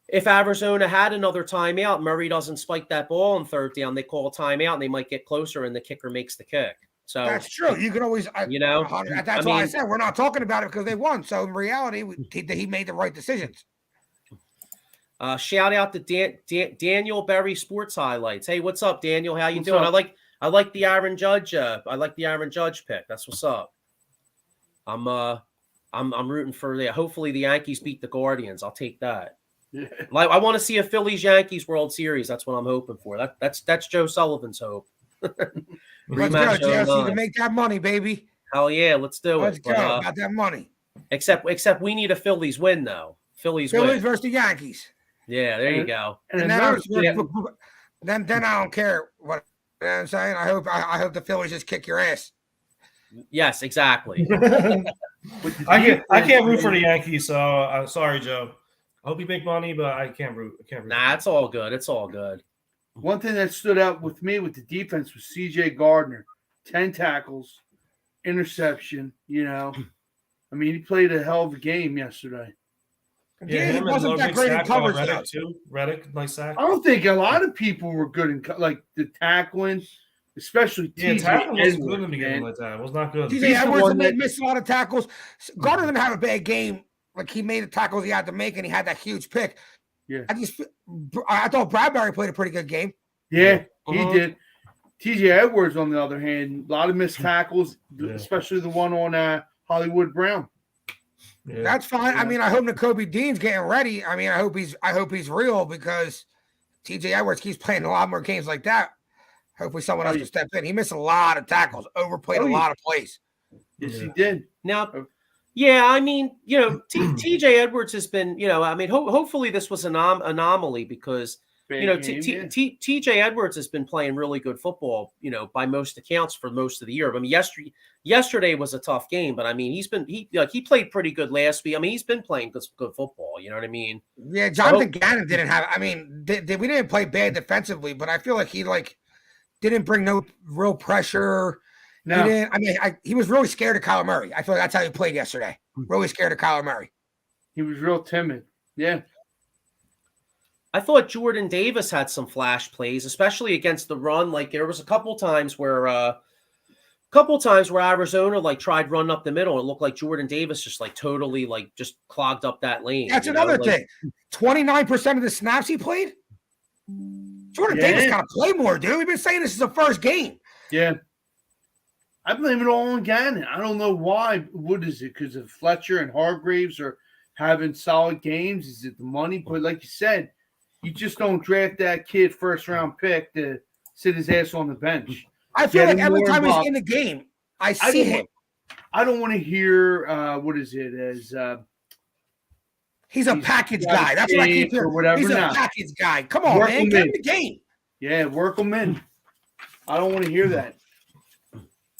if Arizona had another timeout, Murray doesn't spike that ball on third down, they call a timeout and they might get closer and the kicker makes the kick. So that's true. You can always, that's why I said we're not talking about it because they won. So in reality, he made the right decisions. Shout out to Daniel Berry Sports Highlights. Hey, what's up, Daniel? How you doing? Up? I like the Aaron Judge. I like the Aaron Judge pick. That's what's up. I'm rooting for hopefully the Yankees beat the Guardians. I'll take that. Yeah. I want to see a Phillies Yankees World Series. That's what I'm hoping for. That's Joe Sullivan's hope. Let's go, Joe. So you can make that money, baby. Hell yeah, let's do it. Let's go. Got that money. Except we need a Phillies win though. Phillies win versus the Yankees. Yeah, there you go. And then I don't care what I'm saying. I hope the Phillies just kick your ass. Yes, exactly. I can't root for the Yankees, so sorry, Joe. I hope you make money, but I can't root. Nah, it's all good. It's all good. One thing that stood out with me with the defense was C.J. Gardner, 10 tackles, interception. I mean, he played a hell of a game yesterday. Yeah, he wasn't that great in coverage Reddick too. Reddick, nice sack. I don't think a lot of people were good in the tackling, especially TJ. Tackling wasn't good in the beginning like that. It was not good. TJ Edwards missed a lot of tackles. Gardner didn't have a bad game. Like he made the tackles he had to make, and he had that huge pick. Yeah, I thought Bradbury played a pretty good game. Yeah, he did. TJ Edwards, on the other hand, a lot of missed tackles, especially the one on Hollywood Brown. Yeah. That's fine. Yeah. I mean, I hope Nakobe Dean's getting ready. I mean, I hope he's real because TJ Edwards keeps playing a lot more games like that. Hopefully, someone else can step in. He missed a lot of tackles, overplayed a lot of plays. Yes, he did. Now. Yeah, I mean, TJ Edwards has been, hopefully this was an anomaly because, TJ Edwards has been playing really good football, by most accounts for most of the year. I mean, yesterday was a tough game, but I mean, he played pretty good last week. I mean, he's been playing good football. You know what I mean? Yeah, Jonathan Gannon didn't have. I mean, we didn't play bad defensively, but I feel like he didn't bring no real pressure. No. He didn't. I mean, he was really scared of Kyler Murray. I feel like that's how he played yesterday. Really scared of Kyler Murray. He was real timid. Yeah. I thought Jordan Davis had some flash plays, especially against the run. Like there was a couple times where Arizona like tried running up the middle. It looked like Jordan Davis just like totally like just clogged up that lane. That's another thing. 29% of the snaps he played. Jordan Davis got to play more, dude. We've been saying this is the first game. Yeah. I blame it all on Gannon. I don't know why. What is it? Because of Fletcher and Hargraves are having solid games? Is it the money? But like you said, you just don't draft that kid first-round pick to sit his ass on the bench. I feel like every time he's in the game, I see him. I don't want to hear he's a package guy. That's what I keep hearing. He's a package guy. Come on, man. Get in the game. Yeah, work him in. I don't want to hear that.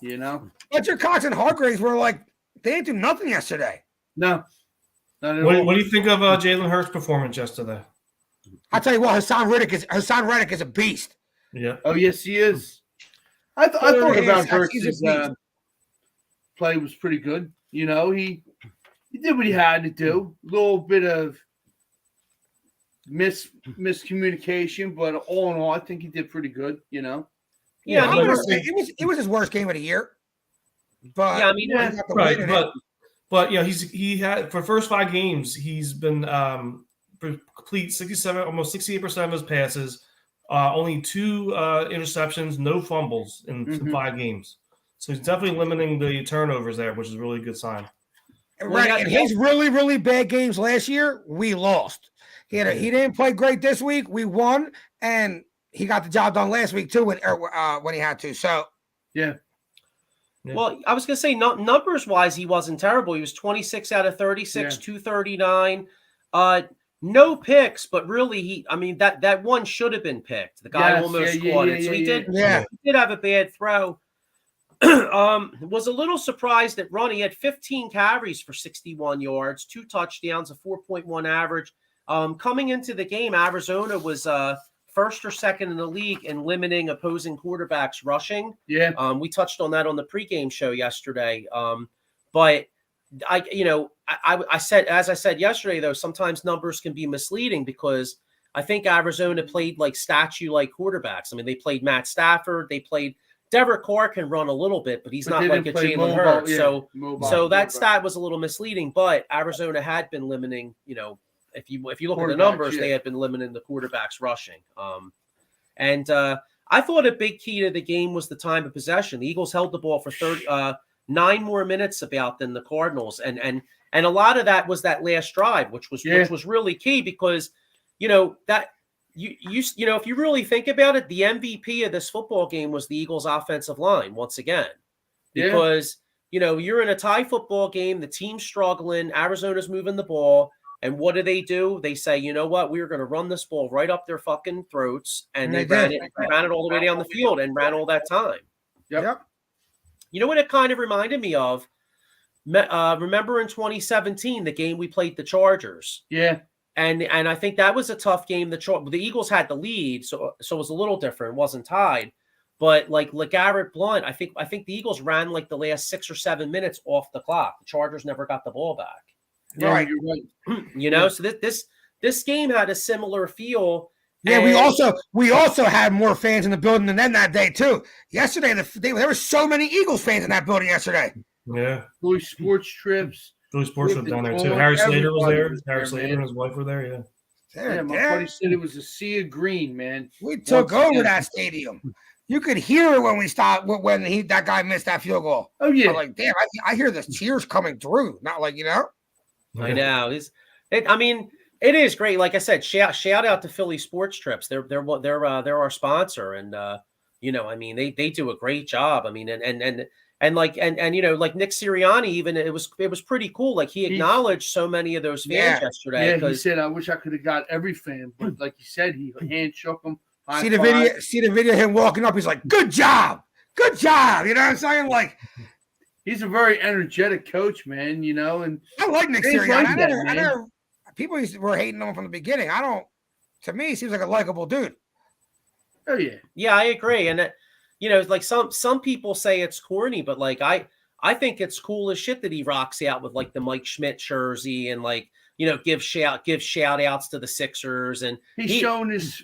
You know? Fletcher Cox and Hargraves were like, they didn't do nothing yesterday. No. What do you think of Jalen Hurts' performance yesterday? I'll tell you what, Hassan Reddick is a beast. Yeah. Oh, yes, he is. I thought about Hurts' play was pretty good. You know, he did what he had to do. A little bit of miscommunication, but all in all, I think he did pretty good, you know? Yeah, it was his worst game of the year. But yeah, I mean, but he had for the first 5 games, he's been complete 67, almost 68% of his passes, only 2 interceptions, no fumbles in 5 games. So he's definitely limiting the turnovers there, which is a really good sign. Right, and his really, really bad games last year, we lost. He didn't play great this week. We won, and he got the job done last week too when he had to. So, yeah. Well, I was going to say, numbers wise, he wasn't terrible. He was 26 out of 36, 239. No picks, but really, that one should have been picked. The guy almost scored it. So he did have a bad throw. Was a little surprised at run. He had 15 carries for 61 yards, 2 touchdowns, a 4.1 average. Coming into the game, Arizona was first or second in the league in limiting opposing quarterbacks rushing. Yeah. We touched on that on the pregame show yesterday. But I said, as I said yesterday, though, sometimes numbers can be misleading because I think Arizona played like statue-like quarterbacks. I mean, they played Matt Stafford. They played Derek Carr can run a little bit, but he's not like a Jalen Hurts. So that stat was a little misleading, but Arizona had been limiting, if you look at the numbers, they had been limiting the quarterbacks rushing. And I thought a big key to the game was the time of possession. The Eagles held the ball for 9 more minutes about than the Cardinals. And a lot of that was that last drive, which was really key because, that if you really think about it, the MVP of this football game was the Eagles offensive line once again, because, you're in a tie football game, the team's struggling, Arizona's moving the ball. And what do? They say, you know what? We're going to run this ball right up their fucking throats. And they ran it all the way down the field and ran all that time. Yep. You know what it kind of reminded me of? Remember in 2017, the game we played the Chargers? Yeah. And I think that was a tough game. The Eagles had the lead, so it was a little different. It wasn't tied. But like LeGarrette Blount, I think the Eagles ran like the last 6 or 7 minutes off the clock. The Chargers never got the ball back. Yeah, right. You're right. So this game had a similar feel. Yeah, we also had more fans in the building than them that day too. Yesterday, there were so many Eagles fans in that building yesterday. Yeah, Philly sports trips. Philly sports was down there too. Harry Slater was there. Harry Slater and his wife were there. Yeah, my buddy said it was a sea of green, man. We took over that stadium. You could hear it when we stopped when that guy missed that field goal. Oh yeah, I'm like damn, I hear the cheers coming through. Not like I know. It is great. Like I said, shout out to Philly Sports Trips. They're our sponsor, and they do a great job. I mean, and like Nick Sirianni, even it was pretty cool. Like he acknowledged so many of those fans yesterday. Yeah, he said, "I wish I could have got every fan," but like you said, he handshook them. See the video of him walking up. He's like, "Good job, good job." You know what I'm saying? Like. He's a very energetic coach, man, and I like Nick Sirianni. I never people were hating on him from the beginning. To me, he seems like a likable dude. Oh, yeah. Yeah, I agree. And, like some people say it's corny, but like I think it's cool as shit that he rocks out with like the Mike Schmidt jersey and like, give shout outs to the Sixers, and he's showing his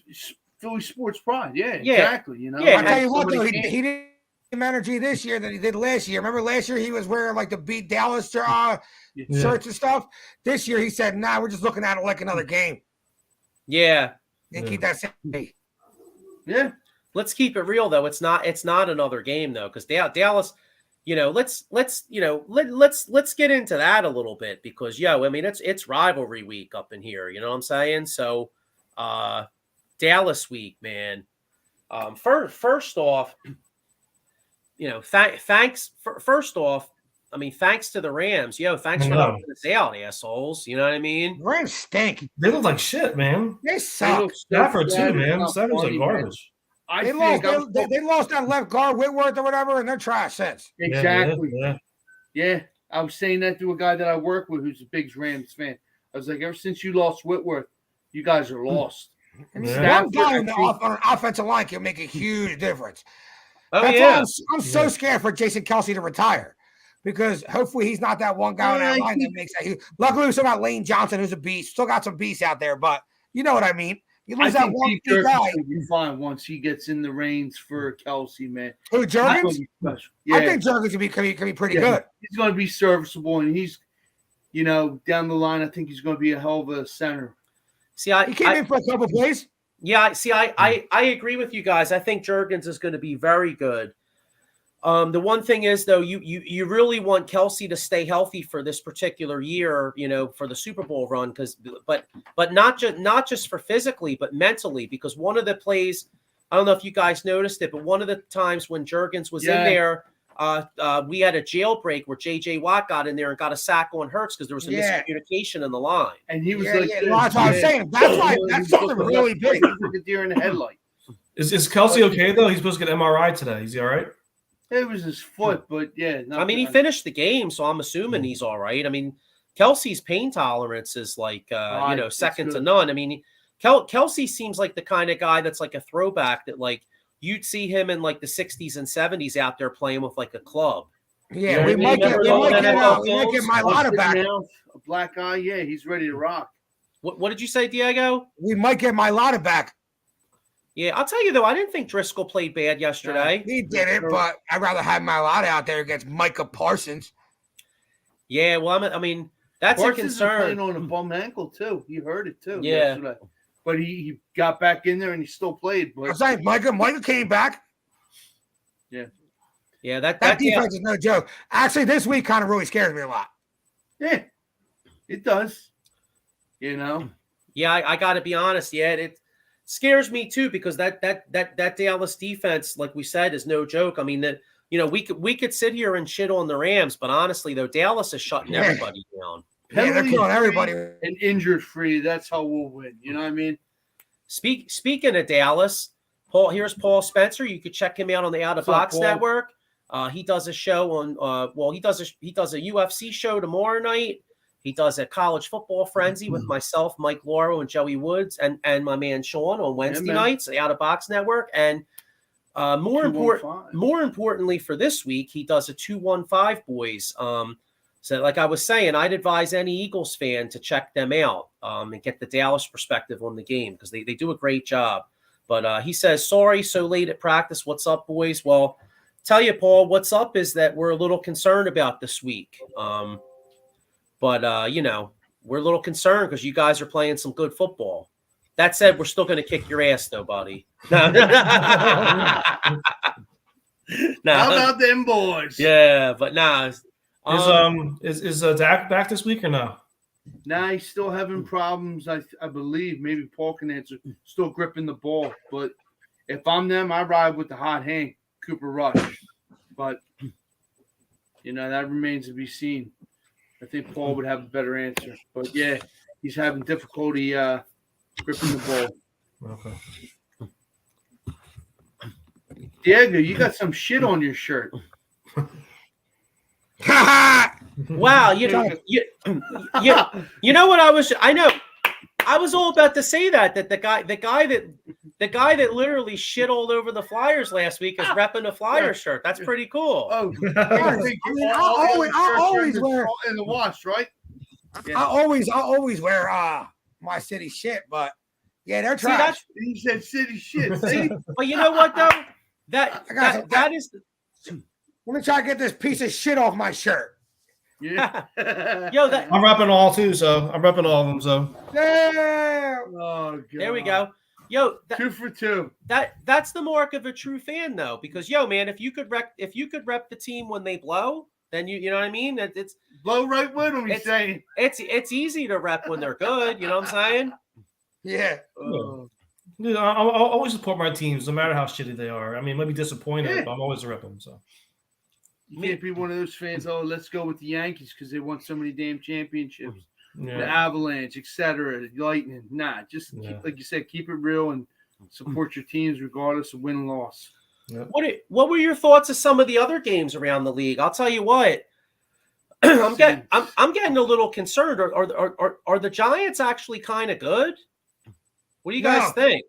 Philly sports pride. Yeah, yeah, exactly. I'll tell you what, though, he didn't have energy this year than he did last year. Remember last year he was wearing like the beat Dallas shirts and stuff. This year he said, "Nah, we're just looking at it like another game." Yeah, and keep that same. Yeah, let's keep it real though. It's not another game though, because Dallas. Let's get into that a little bit because I mean it's rivalry week up in here. You know what I'm saying? So, Dallas week, man. First off, thanks. First off, I mean thanks to the Rams. Thanks for helping us out, assholes. You know what I mean? The Rams stink. They look like shit, man. They suck. Stafford too, man. Stafford's like garbage. They lost that left guard Whitworth or whatever, and they're trash since. Exactly. Yeah. I was saying that to a guy that I work with who's a big Rams fan. I was like, ever since you lost Whitworth, you guys are lost. One guy on an offensive line can make a huge difference. That's why I'm so scared for Jason Kelce to retire because hopefully he's not that one guy on that line that makes that. Luckily, we still got Lane Johnson, who's a beast. Still got some beasts out there, but you know what I mean. You lose that one guy. Will be fine once he gets in the reins for Kelce, man. Who, Jurgens? I think Jurgens can be pretty good. He's going to be serviceable, and he's, down the line, I think he's going to be a hell of a center. See, he came in for a couple plays. Yeah, see, I agree with you guys. I think Jurgens is going to be very good. The one thing is, though, you really want Kelce to stay healthy for this particular year, for the Super Bowl run, but not just for physically, but mentally, because one of the plays, I don't know if you guys noticed it, but one of the times when Jurgens was in there, we had a jailbreak where J.J. Watt got in there and got a sack on Hurts because there was a miscommunication in the line. And he was that's what I'm saying. That's something really big. He's like a deer in the headlight. Is Kelce okay, though? He's supposed to get MRI today. Is he all right? It was his foot, but I mean, he finished the game, so I'm assuming he's all right. I mean, Kelce's pain tolerance is like, second to none. I mean, Kelce seems like the kind of guy that's like a throwback that like you'd see him in like the 60s and 70s out there playing with like a club. Yeah, we might get Mailata back. A black guy, he's ready to rock. What did you say, Diego? We might get Mailata back. Yeah, I'll tell you, though, I didn't think Driscoll played bad yesterday. He didn't, but I'd rather have Mailata out there against Micah Parsons. Yeah, well, I mean, that's Parsons a concern. Playing on a bum ankle, too. He hurt it, too. Yeah. Yesterday. But he got back in there, and he still played. But I was saying, Micah came back. Yeah. Yeah, that defense is no joke. Actually, this week kind of really scares me a lot. Yeah, it does. Yeah, I got to be honest. Yeah, it scares me too because that Dallas defense, like we said, is no joke. I mean that we could sit here and shit on the Rams, but honestly though, Dallas is shutting everybody down. Yeah, they're killing everybody. And injured free. That's how we'll win. You know what I mean? Speaking of Dallas, here's Paul Spencer. You could check him out on the Out of Box Network. He does a show on he does a UFC show tomorrow night. He does a college football frenzy with myself, Mike Lauro, and Joey Woods, and my man Sean on Wednesday nights, the Out of Box Network. And more importantly for this week, he does a 215 boys. So like I was saying, I'd advise any Eagles fan to check them out and get the Dallas perspective on the game because they do a great job. But he says, sorry, so late at practice. What's up, boys? Well, tell you, Paul, what's up is that we're a little concerned about this week. But we're a little concerned because you guys are playing some good football. That said, we're still going to kick your ass, though, buddy. No. How about them boys? Yeah, but nah. Is Dak back this week or no? Nah, he's still having problems. I believe maybe Paul can answer. Still gripping the ball, but if I'm them, I ride with the hot hand, Cooper Rush. But that remains to be seen. I think Paul would have a better answer. But, yeah, he's having difficulty gripping the ball. Okay. Diego, you got some shit on your shirt. Wow, you know what I was all about to say that the guy that literally shit all over the Flyers last week is repping a Flyers shirt. That's pretty cool. Oh, I always wear in the wash, right? I always wear my city shit, but yeah, they're trash. You said city shit. See, but you know what though? That is. Let me try to get this piece of shit off my shirt. Yeah. Yo, I'm repping all too, so I'm repping all of them. So yeah. Oh, God. There we go. Yo, 2 for 2. That's the mark of a true fan, though, because man, if you could rep the team when they blow, then you know what I mean. It's blow right with them. He's saying it's easy to rep when they're good. You know what I'm saying? Yeah. Dude, I'll always support my teams, no matter how shitty they are. I mean, it might be disappointed, but I'm always a rep them. So you can't be one of those fans. Oh, let's go with the Yankees because they won so many damn championships. Yeah. The Avalanche, etc. Lightning. Nah, just keep, like you said, keep it real and support your teams regardless of win or loss. Yep. What were your thoughts of some of the other games around the league? I'll tell you what. I'm getting a little concerned. Are the Giants actually kind of good? What do you guys think?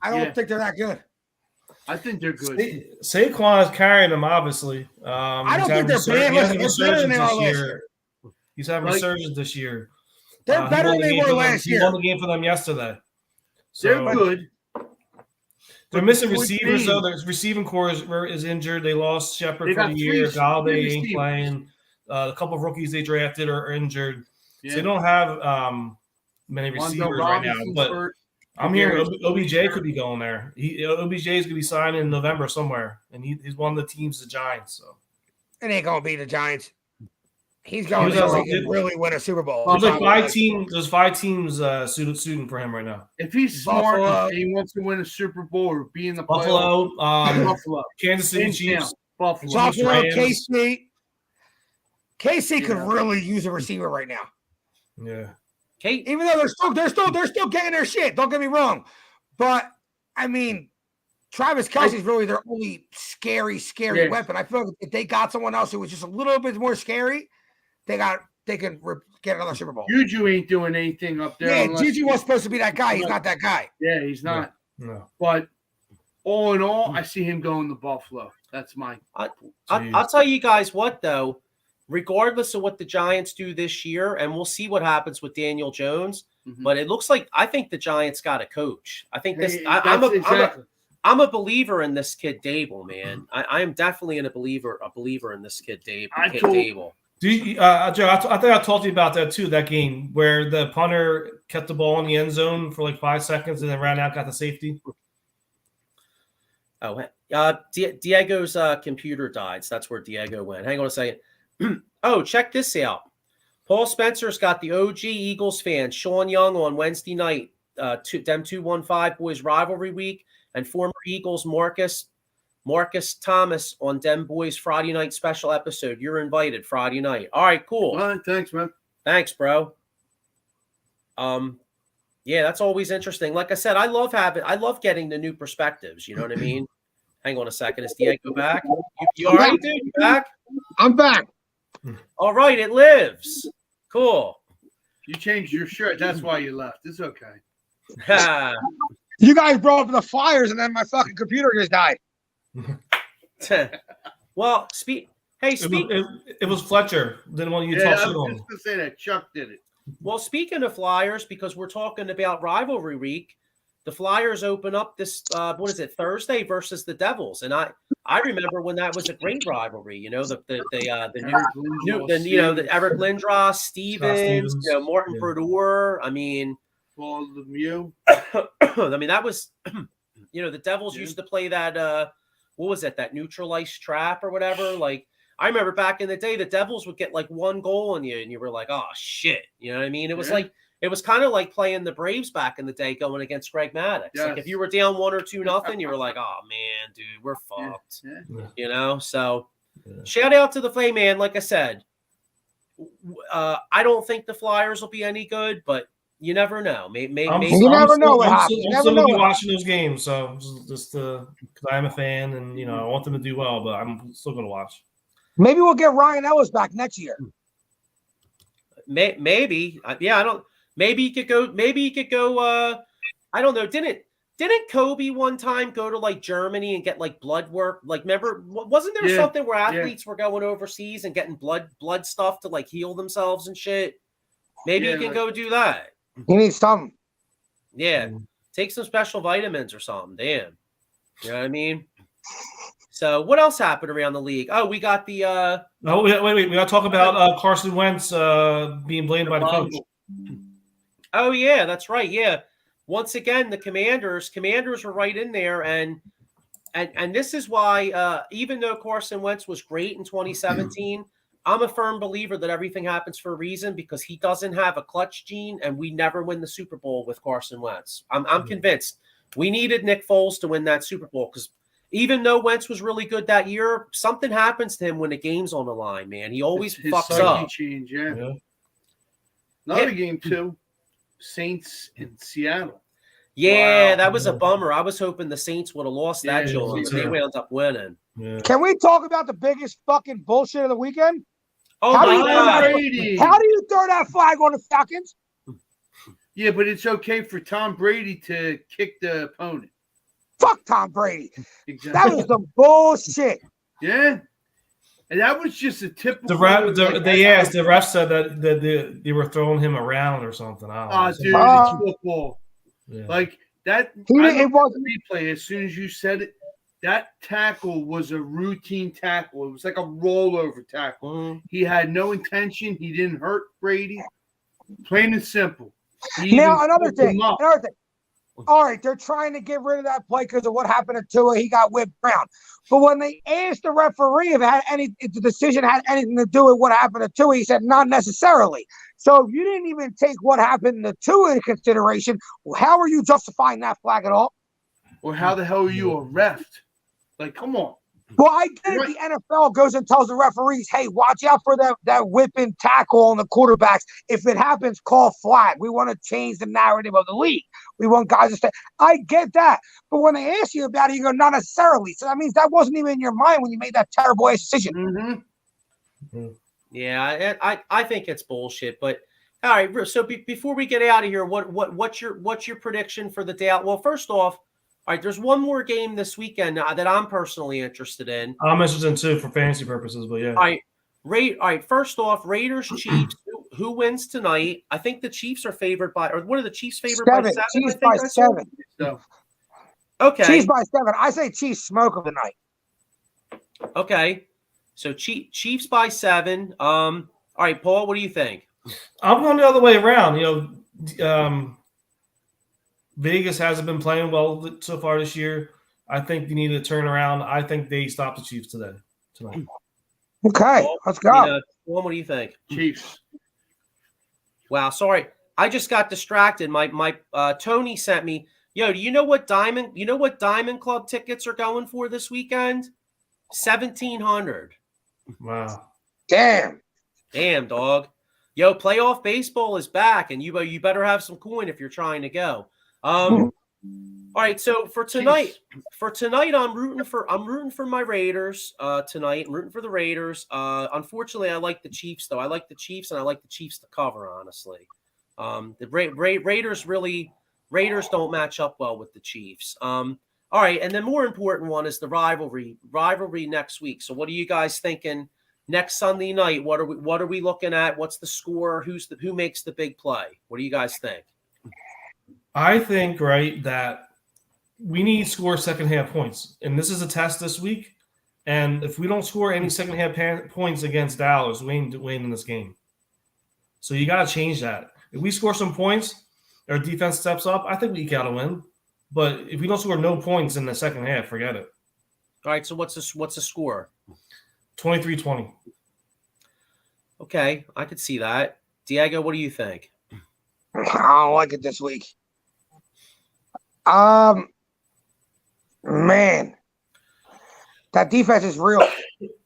I don't think they're that good. I think they're good. Saquon is carrying them, obviously. I don't think they're bad. Listen, they're better than they are last year. He's having resurgence this year. They're better than they were last year. He won the game for them yesterday. So, they're good. They're missing receivers, though. Their receiving core is injured. They lost Shepard for the year. Galladay ain't playing. A couple of rookies they drafted are injured. Yeah. So they don't have many receivers right now. But I'm hearing OBJ could be going there. OBJ is going to be signed in November somewhere. And he's one of the teams, the Giants. So it ain't going to be the Giants. He's going to really win a Super Bowl. There's like 5 teams. There's 5 teams suiting for him right now. If he's smart and he wants to win a Super Bowl or be in the Buffalo, Buffalo, Kansas City Chiefs, Buffalo, KC. KC could really use a receiver right now. Yeah. Even though they're still getting their shit. Don't get me wrong, but I mean, Travis Kelce's really their only scary weapon. I feel like if they got someone else who was just a little bit more scary, they can get another Super Bowl. Juju ain't doing anything up there. Yeah, Juju was supposed to be that guy. He's not that guy. Yeah, he's not. No. But all in all, I see him going to Buffalo. That's my. I'll tell you guys what, though. Regardless of what the Giants do this year, and we'll see what happens with Daniel Jones, but it looks like I think the Giants got a coach. I think this. I'm a believer in this kid Dable, man. I am definitely a believer in this kid Dable. Joe, I think I told you about that too. That game where the punter kept the ball in the end zone for like 5 seconds and then ran out, got the safety. Oh, Diego's computer died. So that's where Diego went. Hang on a second. Oh, check this out. Paul Spencer's got the OG Eagles fan Sean Young on Wednesday night. Them 215 boys rivalry week, and former Eagles Marcus Thomas on Dem Boys Friday night special episode. You're invited Friday night. All right, cool. All right, thanks, man. Thanks, bro. Yeah, that's always interesting. Like I said, I love getting the new perspectives. You know what I mean? Hang on a second. Is Diego back? You all right, dude? You back? I'm back. All right, it lives. Cool. You changed your shirt. That's why you left. It's okay. You guys brought up the Flyers, and then my fucking computer just died. Well, it was Fletcher. Didn't want you to talk shit on. I was just going to say that Chuck did it. Well, speaking of Flyers, because we're talking about rivalry week, the Flyers open up this Thursday versus the Devils, and I remember when that was a great rivalry. You know, the Eric Lindros, Stevens, Morton Brodeur. I mean, Paul Lemieux. I mean, that was, the Devils used to play that. What was it? That neutralized trap or whatever. Like, I remember back in the day, the Devils would get like 1 goal on you, and you were like, "Oh shit!" You know what I mean? It was like. It was kind of like playing the Braves back in the day going against Greg Maddux. Yes. Like if you were down 1 or 2-0, you were like, oh, man, dude, we're fucked. Yeah. So shout out to the Flame, man. Like I said, I don't think the Flyers will be any good, but you never know. Maybe you never know what happens. I'm still going to be watching those games. So just because I'm a fan and, I want them to do well, but I'm still going to watch. Maybe we'll get Ryan Ellis back next year. Maybe. Maybe he could go. I don't know. Didn't Kobe one time go to like Germany and get like blood work? Like, remember, wasn't there something where athletes were going overseas and getting blood stuff to like heal themselves and shit? Maybe you can go do that. He needs something. Yeah. Take some special vitamins or something. Damn. You know what I mean? So what else happened around the league? Oh, we got the wait. We got to talk about Carson Wentz being blamed by the coach. Oh yeah, that's right. Yeah. Once again, the Commanders were right in there, and this is why even though Carson Wentz was great in 2017, I'm a firm believer that everything happens for a reason, because he doesn't have a clutch gene, and we never win the Super Bowl with Carson Wentz. I'm convinced we needed Nick Foles to win that Super Bowl, because even though Wentz was really good that year, something happens to him when the game's on the line, man. He always fucks up. Change, yeah. Another game too, Saints in Seattle. Yeah, wow. That was a bummer. I was hoping the Saints would have lost that joint, but they wound up winning. Yeah. Can we talk about the biggest fucking bullshit of the weekend? Oh, my God. How do you throw that flag on the Falcons? Yeah, but it's okay for Tom Brady to kick the opponent. Fuck Tom Brady. Exactly. That was some bullshit. Yeah. And that was just a typical. The ref said that they were throwing him around or something. Dude, it's football. Yeah. Like that. It was replay. As soon as you said it, that tackle was a routine tackle. It was like a rollover tackle. He had no intention. He didn't hurt Brady. Plain and simple. Now another thing. All right, they're trying to get rid of that play because of what happened to Tua. He got whipped around. But when they asked the referee if the decision had anything to do with what happened to Tua, he said not necessarily. So if you didn't even take what happened to Tua into consideration, how are you justifying that flag at all? Or how the hell are you a ref? Like, come on. Well, I get it. The NFL goes and tells the referees, hey, watch out for that whipping tackle on the quarterbacks. If it happens, call flag. We want to change the narrative of the league. We want guys to stay. I get that. But when they ask you about it, you go, not necessarily. So that means that wasn't even in your mind when you made that terrible ass decision. Mm-hmm. Yeah, I think it's bullshit. But all right, so before we get out of here, what's your prediction for the day out? Well, first off, all right, there's one more game this weekend that I'm personally interested in. I'm interested in too for fantasy purposes, but yeah. All right. First off, Raiders Chiefs. Who wins tonight? I think the Chiefs are favored by, or what are the Chiefs favored by 7? Chiefs by 7. So. Okay. Chiefs by 7. I say Chiefs smoke of the night. Okay. So Chiefs by 7. All right, Paul, what do you think? I'm going the other way around. Vegas hasn't been playing well so far this year. I think they need to turn around. I think they stop the Chiefs tonight. Okay, let's go. What do you think? Chiefs. Wow, sorry. I just got distracted. My Tony sent me, do you know what Diamond Club tickets are going for this weekend? $1,700. Wow. Damn, dog. Playoff baseball is back, and you better have some coin if you're trying to go. All right, so for tonight, I'm rooting for my Raiders. Tonight, I'm rooting for the Raiders. Unfortunately, I like the Chiefs though. I like the Chiefs, and I like the Chiefs to cover. Honestly, the Raiders don't match up well with the Chiefs. All right, and the more important one is the rivalry next week. So, what are you guys thinking next Sunday night? What are we looking at? What's the score? Who makes the big play? What do you guys think? I think, that we need to score second half points. And this is a test this week. And if we don't score any second half points against Dallas, we ain't winning this game. So you got to change that. If we score some points, our defense steps up, I think we got to win. But if we don't score no points in the second half, forget it. All right, so what's the score? 23-20. Okay, I could see that. Diego, what do you think? I don't like it this week. Man, that defense is real.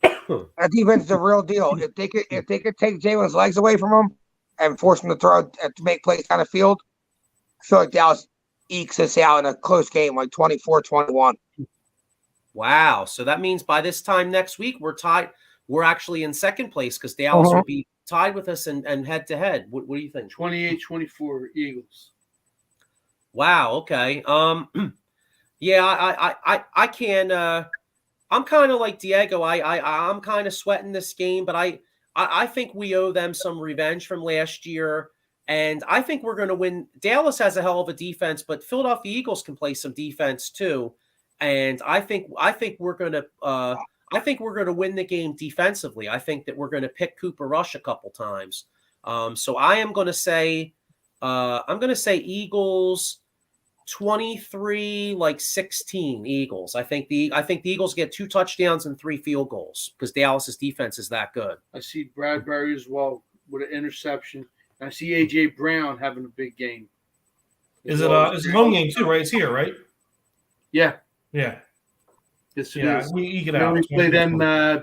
That defense is a real deal. If they could take Jalen's legs away from him and force him to throw to make plays down the field, I feel like Dallas ekes us out in a close game, like 24-21. Wow. So that means by this time next week, we're tied. We're actually in second place because Dallas will be tied with us and head to head. What do you think? 28-24 Eagles. Wow. Okay. Yeah, I can. I'm kind of like Diego. I'm kind of sweating this game, but I think we owe them some revenge from last year. And I think we're going to win. Dallas has a hell of a defense, but Philadelphia Eagles can play some defense too. And I think we're going to win the game defensively. I think that we're going to pick Cooper Rush a couple times. So I am going to say Eagles 23-16 Eagles. I think the Eagles get 2 touchdowns and 3 field goals because Dallas's defense is that good. I see Bradbury as well with an interception. I see A.J. Brown having a big game. It's a home game too, right? It's here, right? Yeah. Yeah. Yes, it is. We eke it out. We play them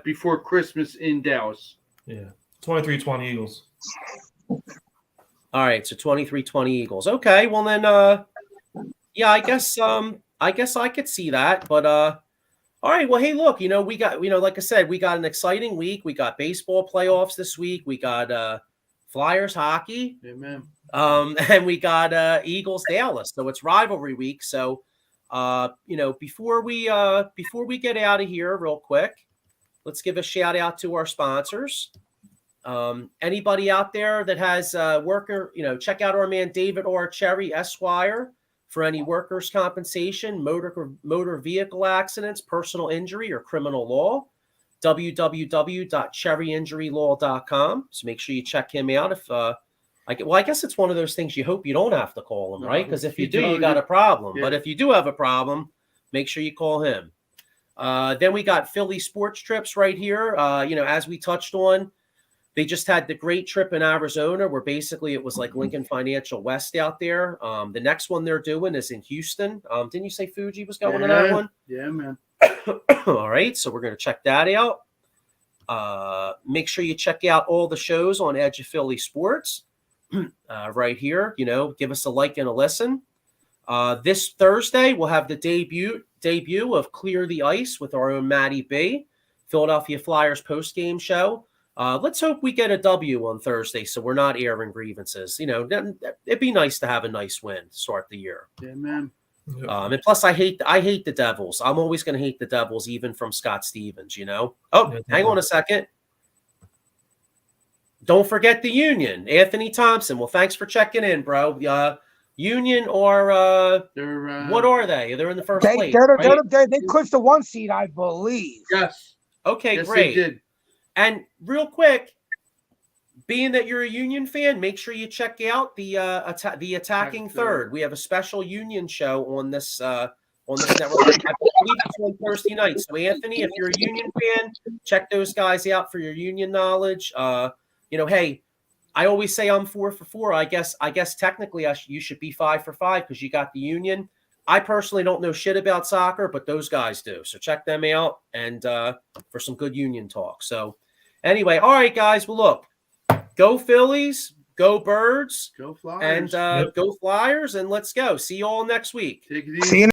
before Christmas in Dallas. Yeah. 23-20 Eagles. All right, so 23-20 Eagles. Okay, well then yeah, I guess I could see that, but all right, well hey, look, we got like I said, we got an exciting week. We got baseball playoffs this week. We got Flyers hockey. Amen. And we got Eagles Dallas. So it's rivalry week. So before we get out of here real quick, let's give a shout out to our sponsors. Anybody out there that has worker, check out our man David R. Cherry Esquire for any workers' compensation, motor vehicle accidents, personal injury, or criminal law. www.cherryinjurylaw.com. So make sure you check him out. If I guess it's one of those things you hope you don't have to call him, right? Because if you do, you got a problem. Yeah. But if you do have a problem, make sure you call him. Then we got Philly Sports Trips right here. As we touched on, they just had the great trip in Arizona where basically it was like Lincoln Financial West out there. The next one they're doing is in Houston. Didn't you say Fuji was going to that one? Yeah, man. All right, so we're going to check that out. Make sure you check out all the shows on Edge of Philly Sports right here. Give us a like and a listen. This Thursday, we'll have the debut of Clear the Ice with our own Matty B, Philadelphia Flyers post-game show. Let's hope we get a W on Thursday so we're not airing grievances. It'd be nice to have a nice win to start the year. Yeah, man. And plus, I hate the Devils. I'm always going to hate the Devils, even from Scott Stevens. Oh, hang on a second. Don't forget the Union, Anthony Thompson. Well, thanks for checking in, bro. Union or what are they? They're in the first place. They clinched the 1 seed, I believe. Yes. Okay, yes, great. They did. And real quick, being that you're a Union fan, make sure you check out the Attacking Third. We have a special Union show on this network. I believe it's on Thursday night. So Anthony, if you're a Union fan, check those guys out for your Union knowledge. Hey, I always say I'm 4 for 4. I guess technically you should be 5 for 5 because you got the Union. I personally don't know shit about soccer, but those guys do. So check them out and for some good Union talk. So anyway, all right, guys. Well, look, go Phillies, go Birds, go Flyers, and go Flyers, and let's go. See you all next week. Take it easy.